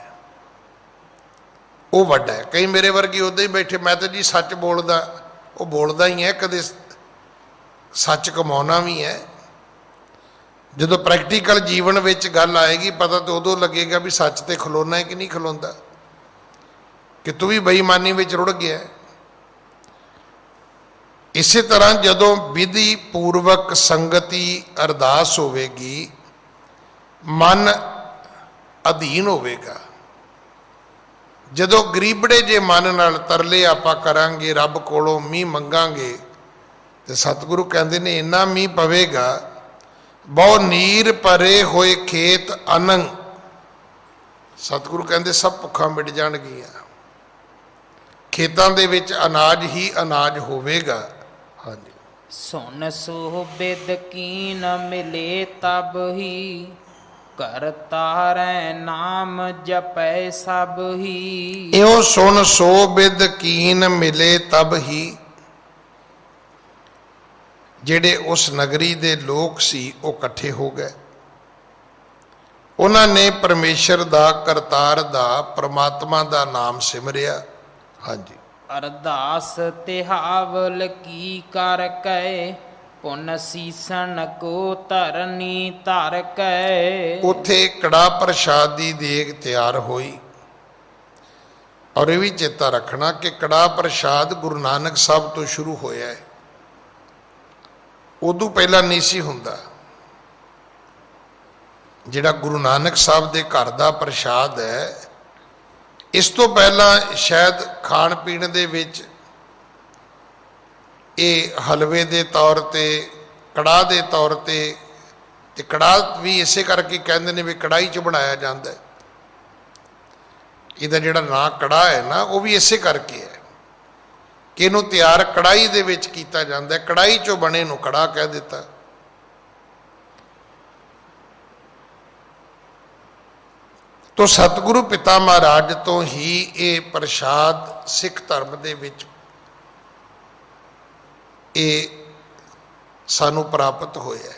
ਉਹ ਵੱਡਾ ਹੈ। ਕਈ ਮੇਰੇ ਵਰਗੇ ਉੱਦਾਂ ਹੀ ਬੈਠੇ, ਮੈਂ ਤਾਂ ਜੀ ਸੱਚ ਬੋਲਦਾ, ਉਹ ਬੋਲਦਾ ਹੀ ਹੈ, ਕਦੇ ਸੱਚ ਕਮਾਉਣਾ ਵੀ ਹੈ। ਜਦੋਂ ਪ੍ਰੈਕਟੀਕਲ ਜੀਵਨ ਵਿੱਚ ਗੱਲ ਆਏਗੀ ਪਤਾ ਤਾਂ ਉਦੋਂ ਲੱਗੇਗਾ ਵੀ ਸੱਚ ਤੇ ਖਲੋਣਾ ਹੈ ਕਿ ਨਹੀਂ ਖਲੋਂਦਾ, ਕਿ ਤੂੰ ਵੀ ਬੇਈਮਾਨੀ ਵਿੱਚ ਰੁੜ ਗਿਆ। ਇਸੇ ਤਰ੍ਹਾਂ ਜਦੋਂ ਵਿਧੀ ਪੂਰਵਕ ਸੰਗਤੀ ਅਰਦਾਸ ਹੋਵੇਗੀ, ਮਨ ਅਧੀਨ ਹੋਵੇਗਾ। ਜਦੋਂ ਗਰੀਬੜੇ ਜੇ ਮਨ ਨਾਲ ਤਰਲੇ ਆਪਾਂ ਕਰਾਂਗੇ, ਰੱਬ ਕੋਲੋਂ ਮੀਂਹ ਮੰਗਾਂਗੇ, ਤੇ ਸਤਿਗੁਰੂ ਕਹਿੰਦੇ ਨੇ ਇੰਨਾ ਮੀਂਹ ਪਵੇਗਾ, ਬਹੁ ਨੀਰ ਭਰੇ ਹੋਏ ਖੇਤ ਅਨੰਗ। ਸਤਿਗੁਰੂ ਕਹਿੰਦੇ ਸਭ ਭੁੱਖਾਂ ਮਿਟ ਜਾਣਗੀਆਂ, ਖੇਤਾਂ ਦੇ ਵਿੱਚ ਅਨਾਜ ਹੀ ਅਨਾਜ ਹੋਵੇਗਾ। ਹਾਂਜੀ, ਸੁਨ ਸੋ ਬਿਦ ਕੀਨ ਮਿਲੇ ਤਬ ਹੀ, ਕਰ ਤਾਰੈ ਨਾਮ ਜਪੈ ਸਭ ਹੀ। ਇਉ ਸੁਨ ਸੋ ਬਿਦ ਕੀਨ ਮਿਲੇ ਤਬ ਹੀ। ਜਿਹੜੇ ਉਸ ਨਗਰੀ ਦੇ ਲੋਕ ਸੀ ਉਹ ਇਕੱਠੇ ਹੋ ਗਏ, ਉਹਨਾਂ ਨੇ ਪਰਮੇਸ਼ਰ ਦਾ, ਕਰਤਾਰ ਦਾ, ਪ੍ਰਮਾਤਮਾ ਦਾ ਨਾਮ ਸਿਮਰਿਆ। ਹਾਂਜੀ, ਅਰਦਾਸ ਤਿਹਾਵਲ ਕੀ ਕਰ ਕੈ, ਪੁਨ ਸੀਸਨ ਕੋ ਧਰਨੀ ਧਰ ਕੈ। ਉੱਥੇ ਕੜਾਹ ਪ੍ਰਸ਼ਾਦ ਦੀ ਦੇਗ ਤਿਆਰ ਹੋਈ। ਔਰ ਇਹ ਵੀ ਚੇਤਾ ਰੱਖਣਾ ਕਿ ਕੜਾਹ ਪ੍ਰਸ਼ਾਦ ਗੁਰੂ ਨਾਨਕ ਸਾਹਿਬ ਤੋਂ ਸ਼ੁਰੂ ਹੋਇਆ ਹੈ, ਉਦੋਂ ਪਹਿਲਾਂ ਨਹੀਂ ਸੀ ਹੁੰਦਾ। ਜਿਹੜਾ ਗੁਰੂ ਨਾਨਕ ਸਾਹਿਬ ਦੇ ਘਰ ਦਾ ਪ੍ਰਸ਼ਾਦ ਹੈ, ਇਸ ਤੋਂ ਪਹਿਲਾਂ ਸ਼ਾਇਦ ਖਾਣ ਪੀਣ ਦੇ ਵਿੱਚ ਇਹ ਹਲਵੇ ਦੇ ਤੌਰ ਤੇ, ਕੜਾਹ ਦੇ ਤੌਰ ਤੇ ਤੇ ਕੜਾਹ ਵੀ ਇਸੇ ਕਰਕੇ ਕਹਿੰਦੇ ਨੇ ਵੀ ਕੜਾਹੀ 'ਚ ਬਣਾਇਆ ਜਾਂਦਾ ਹੈ। ਇਹਦਾ ਜਿਹੜਾ ਨਾਂ ਕੜਾਹ ਹੈ ਨਾ, ਉਹ ਵੀ ਇਸੇ ਕਰਕੇ ਹੈ ਕਿ ਇਹਨੂੰ ਤਿਆਰ ਕੜਾਹੀ ਦੇ ਵਿੱਚ ਕੀਤਾ ਜਾਂਦਾ ਹੈ। ਕੜਾਹੀ 'ਚੋਂ ਬਣੇ ਨੂੰ ਕੜਾਹ ਕਹਿ ਦਿੱਤਾ। ਤੋ ਸਤਿਗੁਰੂ ਪਿਤਾ ਮਹਾਰਾਜ ਤੋਂ ਹੀ ਇਹ ਪ੍ਰਸ਼ਾਦ ਸਿੱਖ ਧਰਮ ਦੇ ਵਿੱਚ ਇਹ ਸਾਨੂੰ ਪ੍ਰਾਪਤ ਹੋਇਆ।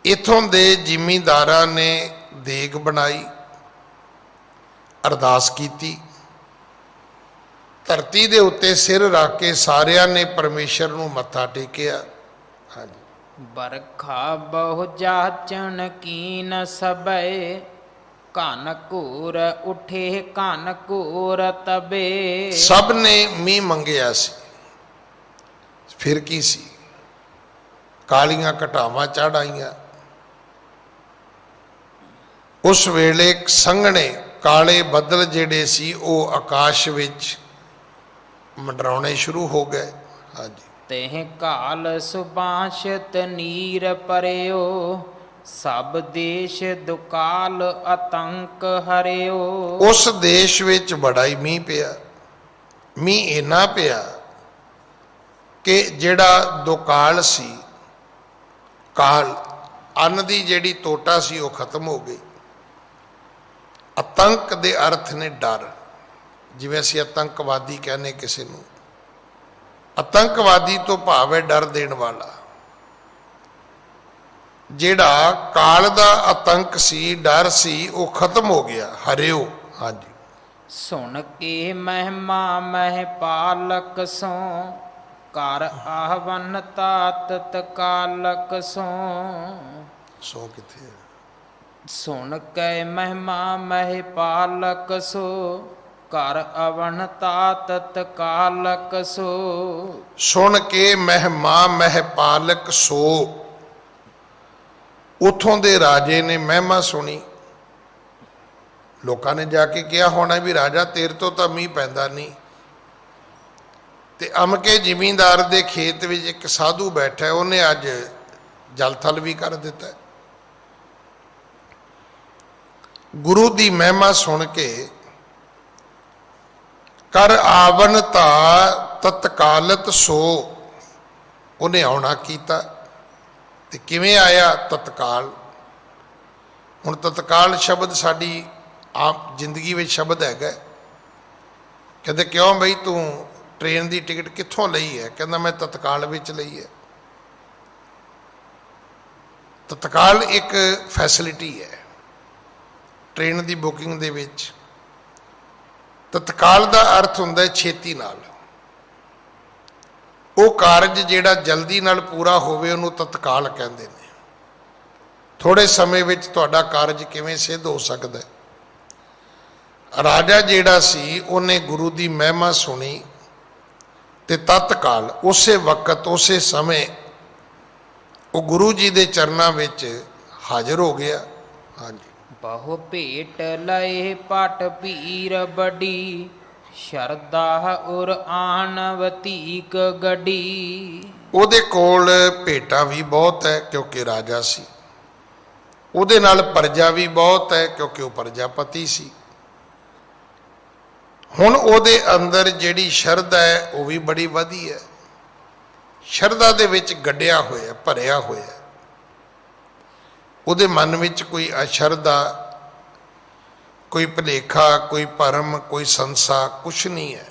ਇੱਥੋਂ ਦੇ ਜ਼ਿਮੀਂਦਾਰਾਂ ਨੇ ਦੇਗ ਬਣਾਈ, ਅਰਦਾਸ ਕੀਤੀ, ਧਰਤੀ ਦੇ ਉੱਤੇ ਸਿਰ ਰੱਖ ਕੇ ਸਾਰਿਆਂ ਨੇ ਪਰਮੇਸ਼ਰ ਨੂੰ ਮੱਥਾ ਟੇਕਿਆ। ਹਾਂਜੀ। ਬਰਖਾ ਬਹੁ ਜਾਚਨ ਕੀਨ ਸਭੈ, ਘਨ ਘੋਰ ਉਠੇ ਘਨ ਘੋਰ ਤਬੇ। ਸਭ ਨੇ ਮੀਂਹ ਮੰਗਿਆ ਸੀ, ਫਿਰ ਕੀ ਸੀ? ਕਾਲੀਆਂ ਘਟਾਵਾਂ ਚੜ੍ਹ ਆਈਆਂ। ਉਸ ਵੇਲੇ ਸੰਘਣੇ ਕਾਲੇ ਬੱਦਲ ਜਿਹੜੇ ਸੀ ਉਹ ਆਕਾਸ਼ ਵਿੱਚ ਮੰਡਰਾਉਣੇ ਸ਼ੁਰੂ ਹੋ ਗਏ। ਹਾਂਜੀ। ਤਹਿ ਕਾਲ ਸੁਬਾਸ਼ਤ ਨੀਰ ਪਰਿਓ, ਸਭ ਦੇਸ਼ ਦੁਕਾਲ ਆਤੰਕ ਹਰਿਓ। ਉਸ ਦੇਸ਼ ਵਿੱਚ ਬੜਾ ਹੀ ਮੀਂਹ ਪਿਆ। ਮੀਂਹ ਇੰਨਾ ਪਿਆ ਕਿ ਜਿਹੜਾ ਦੁਕਾਲ ਸੀ, ਕਾਲ ਅੰਨ ਦੀ ਜਿਹੜੀ ਤੋਟਾ ਸੀ ਉਹ ਖਤਮ ਹੋ ਗਈ। ਆਤੰਕ ਦੇ ਅਰਥ ਨੇ ਡਰ। ਜਿਵੇਂ ਅਸੀਂ ਆਤੰਕਵਾਦੀ ਕਹਿੰਦੇ ਕਿਸੇ ਨੂੰ, ਆਤੰਕਵਾਦੀ ਤੋਂ ਭਾਵ ਹੈ ਡਰ ਦੇਣ ਵਾਲਾ। ਜਿਹੜਾ ਕਾਲ ਦਾ ਆਤੰਕ ਸੀ, ਡਰ ਸੀ, ਉਹ ਖਤਮ ਹੋ ਗਿਆ। ਹਰਿਓ। ਹਾਂਜੀ। ਸੁਣ ਕੇ ਮਹਿਮਾ ਮਹਿ ਪਾਲਕ ਸੋ, ਕਰ ਆਵਨ ਤਾਤ ਤਕਾਲਕ ਸੋ। ਸੋ ਕਿੱਥੇ ਹੈ? ਸੁਣ ਕੇ ਮਹਿਮਾ ਮਹਿ ਪਾਲਕ ਸੋ, ਕਰ ਅਵਨ ਤਾਤ ਤਕਾਲਕ ਸੋ। ਸੁਣ ਕੇ ਮਹਿਮਾ ਮਹਿ ਪਾਲਕ ਸੋ। ਉਥੋਂ ਦੇ ਰਾਜੇ ਨੇ ਮਹਿਮਾ ਸੁਣੀ। ਲੋਕਾਂ ਨੇ ਜਾ ਕੇ ਕਿਹਾ ਹੋਣਾ ਵੀ ਰਾਜਾ ਤੇਰੇ ਤੋਂ ਤਾਂ ਮੀਂਹ ਪੈਂਦਾ ਨਹੀਂ। ਤੇ ਅਮਕੇ ਜ਼ਿਮੀਂਦਾਰ ਦੇ ਖੇਤ ਵਿੱਚ ਇੱਕ ਸਾਧੂ ਬੈਠਾ, ਉਹਨੇ ਅੱਜ ਜਲ ਥਲ ਵੀ ਕਰ ਦਿੱਤਾ। ਗੁਰੂ ਦੀ ਮਹਿਮਾ ਸੁਣ ਕੇ ਕਰ ਆਵਨ ਤਾ ਤਤਕਾਲਤ ਸੋ, ਉਹਨੇ ਆਉਣਾ ਕੀਤਾ। ਤੇ ਕਿਵੇਂ ਆਇਆ? ਤਤਕਾਲ। ਹੁਣ ਤਤਕਾਲ ਸ਼ਬਦ ਸਾਡੀ ਆਮ ਜ਼ਿੰਦਗੀ ਵਿੱਚ ਸ਼ਬਦ ਹੈਗਾ। ਕਹਿੰਦੇ ਕਿਉਂ ਬਈ ਤੂੰ ਟ੍ਰੇਨ ਦੀ ਟਿਕਟ ਕਿੱਥੋਂ ਲਈ ਹੈ? ਕਹਿੰਦਾ ਮੈਂ ਤਤਕਾਲ ਵਿੱਚ ਲਈ ਹੈ। ਤਤਕਾਲ ਇੱਕ ਫੈਸਿਲਿਟੀ ਹੈ ਟ੍ਰੇਨ ਦੀ ਬੁਕਿੰਗ ਦੇ ਵਿੱਚ। ਤਤਕਾਲ ਦਾ ਅਰਥ ਹੁੰਦਾ ਹੈ ਛੇਤੀ ਨਾਲ। ਉਹ ਕਾਰਜ ਜਿਹੜਾ ਜਲਦੀ ਨਾਲ ਪੂਰਾ ਹੋਵੇ ਉਹਨੂੰ ਤਤਕਾਲ ਕਹਿੰਦੇ ਨੇ। ਥੋੜੇ ਸਮੇਂ ਵਿੱਚ ਤੁਹਾਡਾ ਕਾਰਜ ਕਿਵੇਂ ਸਿੱਧ ਹੋ ਸਕਦਾ ਹੈ। ਰਾਜਾ ਜਿਹੜਾ ਸੀ ਉਹਨੇ ਗੁਰੂ ਦੀ ਮਹਿਮਾ ਸੁਣੀ ਤੇ ਤਤਕਾਲ ਉਸੇ ਵਕਤ ਉਸੇ ਸਮੇਂ ਉਹ ਗੁਰੂ ਜੀ ਦੇ ਚਰਨਾਂ ਵਿੱਚ ਹਾਜ਼ਰ ਹੋ ਗਿਆ। ਹਾਂਜੀ। ਬਹੁ ਭੇਟ ਲਏ ਪਟ ਪੀਰ ਬੜੀ, ਸ਼ਰਦਾ ਉਰ ਆਨਵਤੀਕ ਗੜੀ। ਉਹਦੇ ਕੋਲ ਭੇਟਾਂ ਵੀ ਬਹੁਤ ਹੈ ਕਿਉਂਕਿ ਰਾਜਾ ਸੀ। ਉਹਦੇ ਨਾਲ ਪ੍ਰਜਾ ਵੀ ਬਹੁਤ ਹੈ ਕਿਉਂਕਿ ਉਹ ਪ੍ਰਜਾਪਤੀ ਸੀ। ਹੁਣ ਉਹਦੇ ਅੰਦਰ ਜਿਹੜੀ ਸ਼ਰਧਾ ਹੈ ਉਹ ਵੀ ਬੜੀ ਵਧੀ ਹੈ। ਸ਼ਰਧਾ ਦੇ ਵਿੱਚ ਗੱਡਿਆ ਹੋਇਆ, ਭਰਿਆ ਹੋਇਆ। ਉਹਦੇ ਮਨ ਵਿੱਚ ਕੋਈ ਅਸ਼ਰਧਾ, ਕੋਈ ਭੁਲੇਖਾ, ਕੋਈ ਭਰਮ, ਕੋਈ ਸੰਸਾ ਕੁਛ ਨਹੀਂ ਹੈ।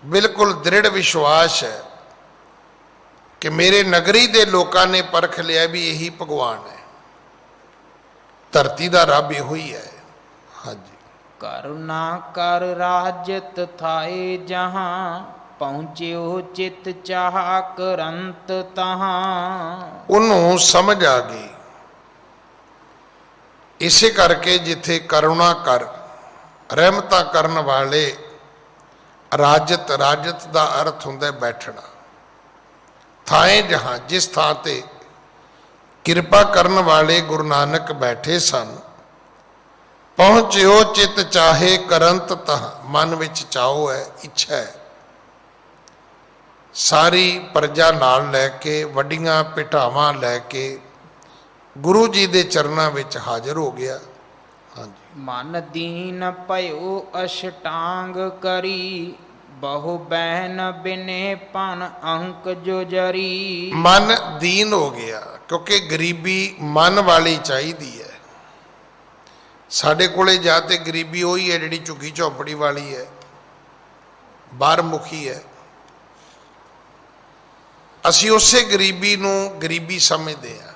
ਬਿਲਕੁਲ ਦ੍ਰਿੜ ਵਿਸ਼ਵਾਸ ਹੈ ਕਿ ਮੇਰੇ ਨਗਰੀ ਦੇ ਲੋਕਾਂ ਨੇ ਪਰਖ ਲਿਆ ਵੀ ਇਹੀ ਭਗਵਾਨ ਹੈ, ਧਰਤੀ ਦਾ ਰੱਬ ਇਹੋ ਹੀ ਹੈ। ਹਾਂਜੀ। ਕਰੁਣਾ ਕਰ ਰਾਜਤ ਥਾਏ ਜਹਾਂ, ਪਹੁੰਚਿਓ ਚਿਤ ਚਾਹ ਕਰੰਤ ਤਹਾਂ। ਉਹਨੂੰ ਸਮਝ ਆ ਗਈ। ਇਸੇ ਕਰਕੇ ਜਿੱਥੇ ਕਰੁਣਾ ਕਰ, ਰਹਿਮਤਾਂ ਕਰਨ ਵਾਲੇ, ਰਾਜਤ, ਰਾਜਤ ਦਾ ਅਰਥ ਹੁੰਦਾ ਬੈਠਣਾ। ਥਾਏ ਜਹਾਂ, ਜਿਸ ਥਾਂ ਤੇ ਕਿਰਪਾ ਕਰਨ ਵਾਲੇ ਗੁਰੂ ਨਾਨਕ ਬੈਠੇ ਸਨ, ਪਹੁੰਚਿਓ ਚਿਤ ਚਾਹੇ ਕਰੰਤ ਤਹਾਂ, ਮਨ ਵਿੱਚ ਚਾਹੋ ਹੈ, ਇੱਛਾ ਹੈ। ਸਾਰੀ ਪ੍ਰਜਾ ਨਾਲ ਲੈ ਕੇ ਵੱਡੀਆਂ ਭਿਟਾਵਾਂ ਲੈ ਕੇ ਗੁਰੂ ਜੀ ਦੇ ਚਰਨਾਂ ਵਿੱਚ ਹਾਜ਼ਰ ਹੋ ਗਿਆ। ਹਾਂਜੀ। ਮਨ ਦੀਨ ਭਇਓ ਅਸ਼ਟਾਂਗ ਕਰੀ, ਬਹੁ ਬਹਿਨ ਬਿਨੇ ਪਨ ਅੰਕ ਜੋ ਜਰੀ। ਮਨ ਦੀਨ ਹੋ ਗਿਆ, ਕਿਉਂਕਿ ਗਰੀਬੀ ਮਨ ਵਾਲੀ ਚਾਹੀਦੀ ਹੈ। ਸਾਡੇ ਕੋਲੇ ਜਾਂ ਤੇ ਗਰੀਬੀ ਉਹੀ ਹੈ ਜਿਹੜੀ ਝੁੱਗੀ ਝੌਂਪੜੀ ਵਾਲੀ ਹੈ, ਬਾਹਰ ਮੁਖੀ ਹੈ। ਅਸੀਂ ਉਸੇ ਗਰੀਬੀ ਨੂੰ ਗਰੀਬੀ ਸਮਝਦੇ ਹਾਂ।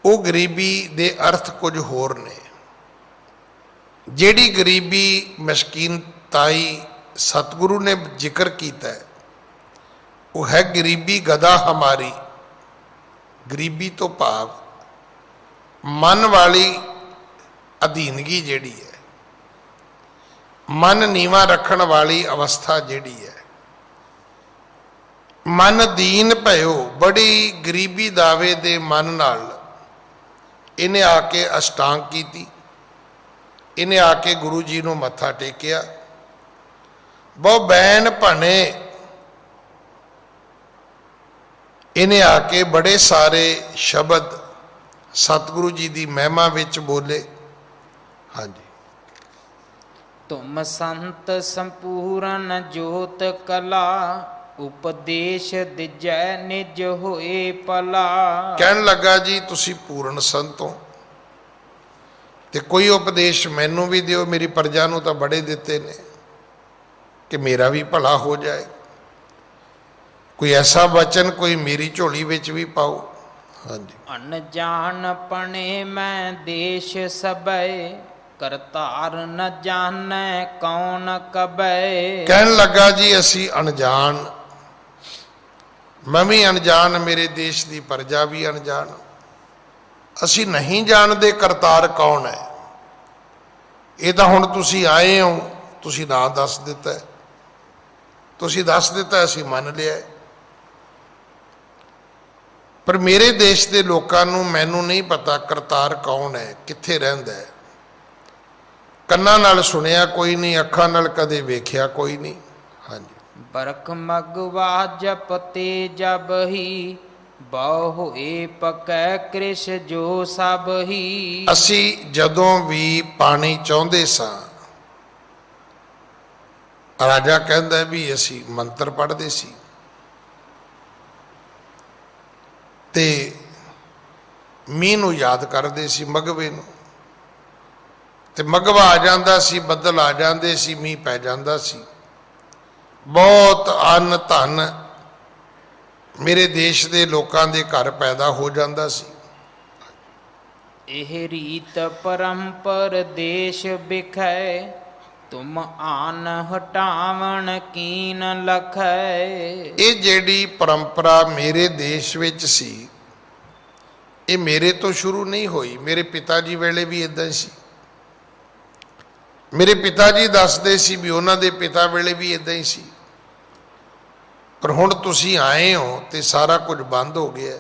ਉਹ ਗਰੀਬੀ ਦੇ ਅਰਥ ਕੁਝ ਹੋਰ ਨੇ। ਜਿਹੜੀ ਗਰੀਬੀ ਮਸਕੀਨਤਾਈ ਸਤਿਗੁਰੂ ਨੇ ਜ਼ਿਕਰ ਕੀਤਾ ਹੈ, ਉਹ ਹੈ ਗਰੀਬੀ ਗਦਾ ਹਮਾਰੀ। ਗਰੀਬੀ ਤੋਂ ਭਾਵ ਮਨ ਵਾਲੀ ਅਧੀਨਗੀ ਜਿਹੜੀ ਹੈ, ਮਨ ਨੀਵਾਂ ਰੱਖਣ ਵਾਲੀ ਅਵਸਥਾ ਜਿਹੜੀ ਹੈ। ਮਨ ਦੀਨ ਭਇਓ, ਬੜੀ ਗਰੀਬੀ ਦਾਵੇ ਦੇ ਮਨ ਨਾਲ ਇਹਨੇ ਆ ਕੇ ਅਸ਼ਟਾਂਗ ਕੀਤੀ, ਇਹਨੇ ਆ ਕੇ ਗੁਰੂ ਜੀ ਨੂੰ ਮੱਥਾ ਟੇਕਿਆ। ਬਹੁ ਬੈਨ ਭਣੇ, ਇਹਨੇ ਆ ਕੇ ਬੜੇ ਸਾਰੇ ਸ਼ਬਦ ਸਤਿਗੁਰੂ ਜੀ ਦੀ ਮਹਿਮਾ ਵਿੱਚ ਬੋਲੇ। ਹਾਂਜੀ। ਤੁਮ ਸੰਤ ਸੰਪੂਰਨ ਜੋਤ ਕਲਾ, ਉਪਦੇਸ਼ ਦਿਜੈ ਨਿਜ ਹੋਏ ਭਲਾ। ਕਹਿਣ ਲੱਗਾ ਜੀ ਤੁਸੀਂ ਪੂਰਨ ਸੰਤ ਹੋ ਤੇ ਕੋਈ ਉਪਦੇਸ਼ ਮੈਨੂੰ ਵੀ ਦਿਓ, ਮੇਰੀ ਪ੍ਰਜਾ ਨੂੰ ਤਾਂ ਬੜੇ ਦਿੱਤੇ ਨੇ, ਕਿ ਮੇਰਾ ਵੀ ਭਲਾ ਹੋ ਜਾਏ। ਕੋਈ ਐਸਾ ਵਚਨ ਕੋਈ ਮੇਰੀ ਝੋਲੀ ਵਿੱਚ ਵੀ ਪਾਓ। ਹਾਂਜੀ। ਅਨਜਾਨ ਪਣੇ ਮੈਂ ਦੇਸ਼ ਸਬੈ, ਕਰਤਾਰ ਨ ਜਾਣੈ ਕੌਣ ਕਬੈ। ਕਹਿਣ ਲੱਗਾ ਜੀ ਅਸੀਂ ਅਣਜਾਣ, ਮੈਂ ਵੀ ਅਣਜਾਣ, ਮੇਰੇ ਦੇਸ਼ ਦੀ ਪ੍ਰਜਾ ਵੀ ਅਣਜਾਣ। ਅਸੀਂ ਨਹੀਂ ਜਾਣਦੇ ਕਰਤਾਰ ਕੌਣ ਹੈ। ਇਹ ਤਾਂ ਹੁਣ ਤੁਸੀਂ ਆਏ ਹੋ, ਤੁਸੀਂ ਨਾਂ ਦੱਸ ਦਿੱਤਾ, ਤੁਸੀਂ ਦੱਸ ਦਿੱਤਾ, ਅਸੀਂ ਮੰਨ ਲਿਆ। ਪਰ ਮੇਰੇ ਦੇਸ਼ ਦੇ ਲੋਕਾਂ ਨੂੰ, ਮੈਨੂੰ ਨਹੀਂ ਪਤਾ ਕਰਤਾਰ ਕੌਣ ਹੈ, ਕਿੱਥੇ ਰਹਿੰਦਾ ਹੈ। ਕੰਨਾਂ ਨਾਲ ਸੁਣਿਆ ਕੋਈ ਨਹੀਂ, ਅੱਖਾਂ ਨਾਲ ਕਦੇ ਵੇਖਿਆ ਕੋਈ ਨਹੀਂ। ਹਾਂਜੀ। ਬਰਖ ਮਗਵਾ ਜਪਤੇ ਜਬ ਹੀ, ਬਹੁ ਹੋਏ ਪਕੈ ਕ੍ਰਿਸ਼ ਜੋ ਸਭ ਹੀ। ਅਸੀਂ ਜਦੋਂ ਵੀ ਪਾਣੀ ਚਾਹੁੰਦੇ ਸਾਂ, ਰਾਜਾ ਕਹਿੰਦਾ ਵੀ ਅਸੀਂ ਮੰਤਰ ਪੜ੍ਹਦੇ ਸੀ ਤੇ ਮੀਂਹ ਨੂੰ ਯਾਦ ਕਰਦੇ ਸੀ, ਮਗਵੇ ਨੂੰ, ਤੇ ਮਗਵਾ ਆ ਜਾਂਦਾ ਸੀ, ਬੱਦਲ ਆ ਜਾਂਦੇ ਸੀ, ਮੀਂਹ ਪੈ ਜਾਂਦਾ ਸੀ। ਬਹੁਤ ਅੰਨ ਧਨ ਮੇਰੇ ਦੇਸ਼ ਦੇ ਲੋਕਾਂ ਦੇ ਘਰ ਪੈਦਾ ਹੋ ਜਾਂਦਾ ਸੀ। ਇਹ ਰੀਤ ਪਰੰਪਰ ਦੇਸ਼ ਬਿਖੈ, ਤੁਮ ਆਨ ਹਟਾਵਣ ਕੀਨ ਲਖੈ। ਇਹ ਜਿਹੜੀ ਪਰੰਪਰਾ ਮੇਰੇ ਦੇਸ਼ ਵਿੱਚ ਸੀ, ਇਹ ਮੇਰੇ ਤੋਂ ਸ਼ੁਰੂ ਨਹੀਂ ਹੋਈ। ਮੇਰੇ ਪਿਤਾ ਜੀ ਵੇਲੇ ਵੀ ਇਦਾਂ ਹੀ ਸੀ। ਮੇਰੇ ਪਿਤਾ ਜੀ ਦੱਸਦੇ ਸੀ ਵੀ ਉਹਨਾਂ ਦੇ ਪਿਤਾ ਵੇਲੇ ਵੀ ਇਦਾਂ ਹੀ ਸੀ। ਪਰ ਹੁਣ ਤੁਸੀਂ ਆਏ ਹੋ ਤੇ ਸਾਰਾ ਕੁਝ ਬੰਦ ਹੋ ਗਿਆ।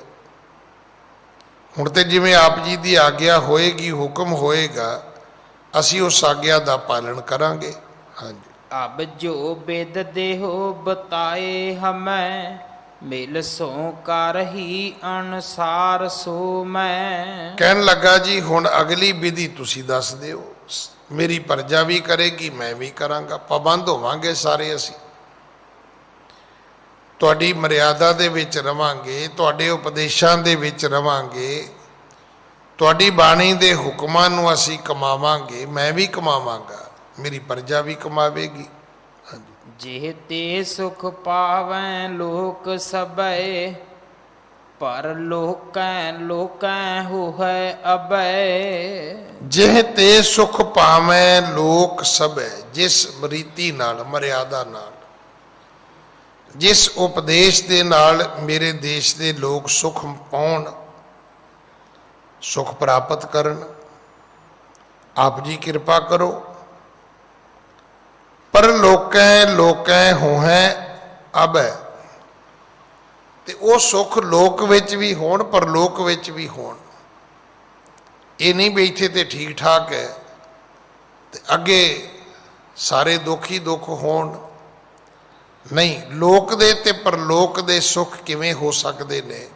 ਹੁਣ ਤੇ ਜਿਵੇਂ ਆਪ ਜੀ ਦੀ ਆਗਿਆ ਹੋਏਗੀ, ਹੁਕਮ ਹੋਏਗਾ, ਅਸੀਂ ਉਸ ਆਗਿਆ ਦਾ ਪਾਲਣ ਕਰਾਂਗੇ। ਹਾਂਜੀ। ਅਬ ਜੋ ਬਿਦ ਦੇਹੋ ਬਤਾਏ ਹਮੈ, ਮਿਲ ਸੋ ਕਰ ਹੀ ਅਨਸਾਰ ਸੋ ਮੈਂ। ਕਹਿਣ ਲੱਗਾ ਜੀ ਹੁਣ ਅਗਲੀ ਵਿਧੀ ਤੁਸੀਂ ਦੱਸ ਦਿਓ, ਮੇਰੀ ਪ੍ਰਜਾ ਵੀ ਕਰੇਗੀ, ਮੈਂ ਵੀ ਕਰਾਂਗਾ, ਪਾਬੰਦ ਹੋਵਾਂਗੇ ਸਾਰੇ। ਅਸੀਂ ਤੁਹਾਡੀ ਮਰਿਆਦਾ ਦੇ ਵਿੱਚ ਰਵਾਂਗੇ, ਤੁਹਾਡੇ ਉਪਦੇਸ਼ਾਂ ਦੇ ਵਿੱਚ ਰਵਾਂਗੇ, ਤੁਹਾਡੀ ਬਾਣੀ ਦੇ ਹੁਕਮਾਂ ਨੂੰ ਅਸੀਂ ਕਮਾਵਾਂਗੇ, ਮੈਂ ਵੀ ਕਮਾਵਾਂਗਾ, ਮੇਰੀ ਪ੍ਰਜਾ ਵੀ ਕਮਾਵੇਗੀ। ਜਿਹ ਤੇ ਸੁਖ ਪਾਵੈ ਲੋਕ ਸਬੈ, ਪਰ ਲੋਕੈ ਲੋਕੈ ਹੋਇ ਅਬੈ। ਜਿਹ ਤੇ ਸੁਖ ਪਾਵੈ ਲੋਕ ਸਬੈ, ਜਿਸ ਰੀਤੀ ਨਾਲ, ਮਰਿਆਦਾ ਨਾਲ, ਜਿਸ ਉਪਦੇਸ਼ ਦੇ ਨਾਲ ਮੇਰੇ ਦੇਸ਼ ਦੇ ਲੋਕ ਸੁਖ ਪਾਉਣ, ਸੁਖ ਪ੍ਰਾਪਤ ਕਰਨ, ਆਪ ਜੀ ਕਿਰਪਾ ਕਰੋ। ਪਰ ਲੋਕੈ ਲੋਕੈ ਹੋਇ ਅਬੈ, ਤੇ ਉਹ ਸੁਖ ਲੋਕ ਵਿੱਚ ਵੀ ਹੋਣ, ਪਰ ਲੋਕ ਵਿੱਚ ਵੀ ਹੋਣ। ਇਹ ਨਹੀਂ ਵੀ ਇੱਥੇ ਤੇ ਠੀਕ ਠਾਕ ਹੈ ਤੇ ਅੱਗੇ ਸਾਰੇ ਦੁੱਖ ਹੀ ਦੁੱਖ ਹੋਣ। ਨਹੀਂ, ਲੋਕ ਦੇ ਤੇ ਪਰਲੋਕ ਦੇ ਸੁੱਖ ਕਿਵੇਂ ਹੋ ਸਕਦੇ ਨੇ?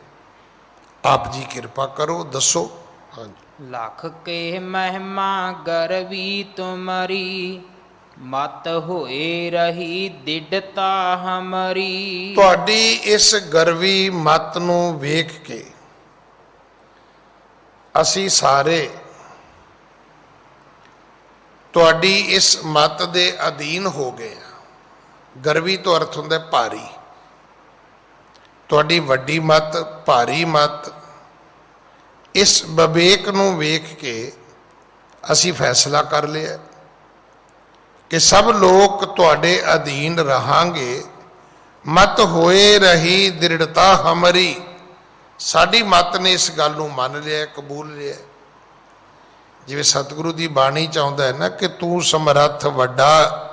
ਆਪ ਜੀ ਕਿਰਪਾ ਕਰੋ, ਦੱਸੋ। ਹਾਂਜੀ। ਲਖ ਕੇ ਮਹਿਮਾ ਗਰਵੀ ਤੁਮਰੀ, ਮਤ ਹੋਏ ਰਹੀ ਦਿੜਤਾ ਹਮਰੀ। ਤੁਹਾਡੀ ਇਸ ਗਰਵੀ ਮਤ ਨੂੰ ਵੇਖ ਕੇ ਅਸੀਂ ਸਾਰੇ ਤੁਹਾਡੀ ਇਸ ਮਤ ਦੇ ਅਧੀਨ ਹੋ ਗਏ ਹਾਂ। ਗਰਵੀ ਤੋਂ ਅਰਥ ਹੁੰਦਾ ਭਾਰੀ। ਤੁਹਾਡੀ ਵੱਡੀ ਮਤ, ਭਾਰੀ ਮਤ, ਇਸ ਵਿਵੇਕ ਨੂੰ ਵੇਖ ਕੇ ਅਸੀਂ ਫੈਸਲਾ ਕਰ ਲਿਆ ਕਿ ਸਭ ਲੋਕ ਤੁਹਾਡੇ ਅਧੀਨ ਰਹਾਂਗੇ। ਮਤ ਹੋਏ ਰਹੀ ਦ੍ਰਿੜਤਾ ਹਮਰੀ। ਸਾਡੀ ਮਤ ਨੇ ਇਸ ਗੱਲ ਨੂੰ ਮੰਨ ਲਿਆ, ਕਬੂਲ ਲਿਆ। ਜਿਵੇਂ ਸਤਿਗੁਰੂ ਦੀ ਬਾਣੀ ਚ ਆਉਂਦਾ ਹੈ ਨਾ ਕਿ ਤੂੰ ਸਮਰੱਥ ਵੱਡਾ,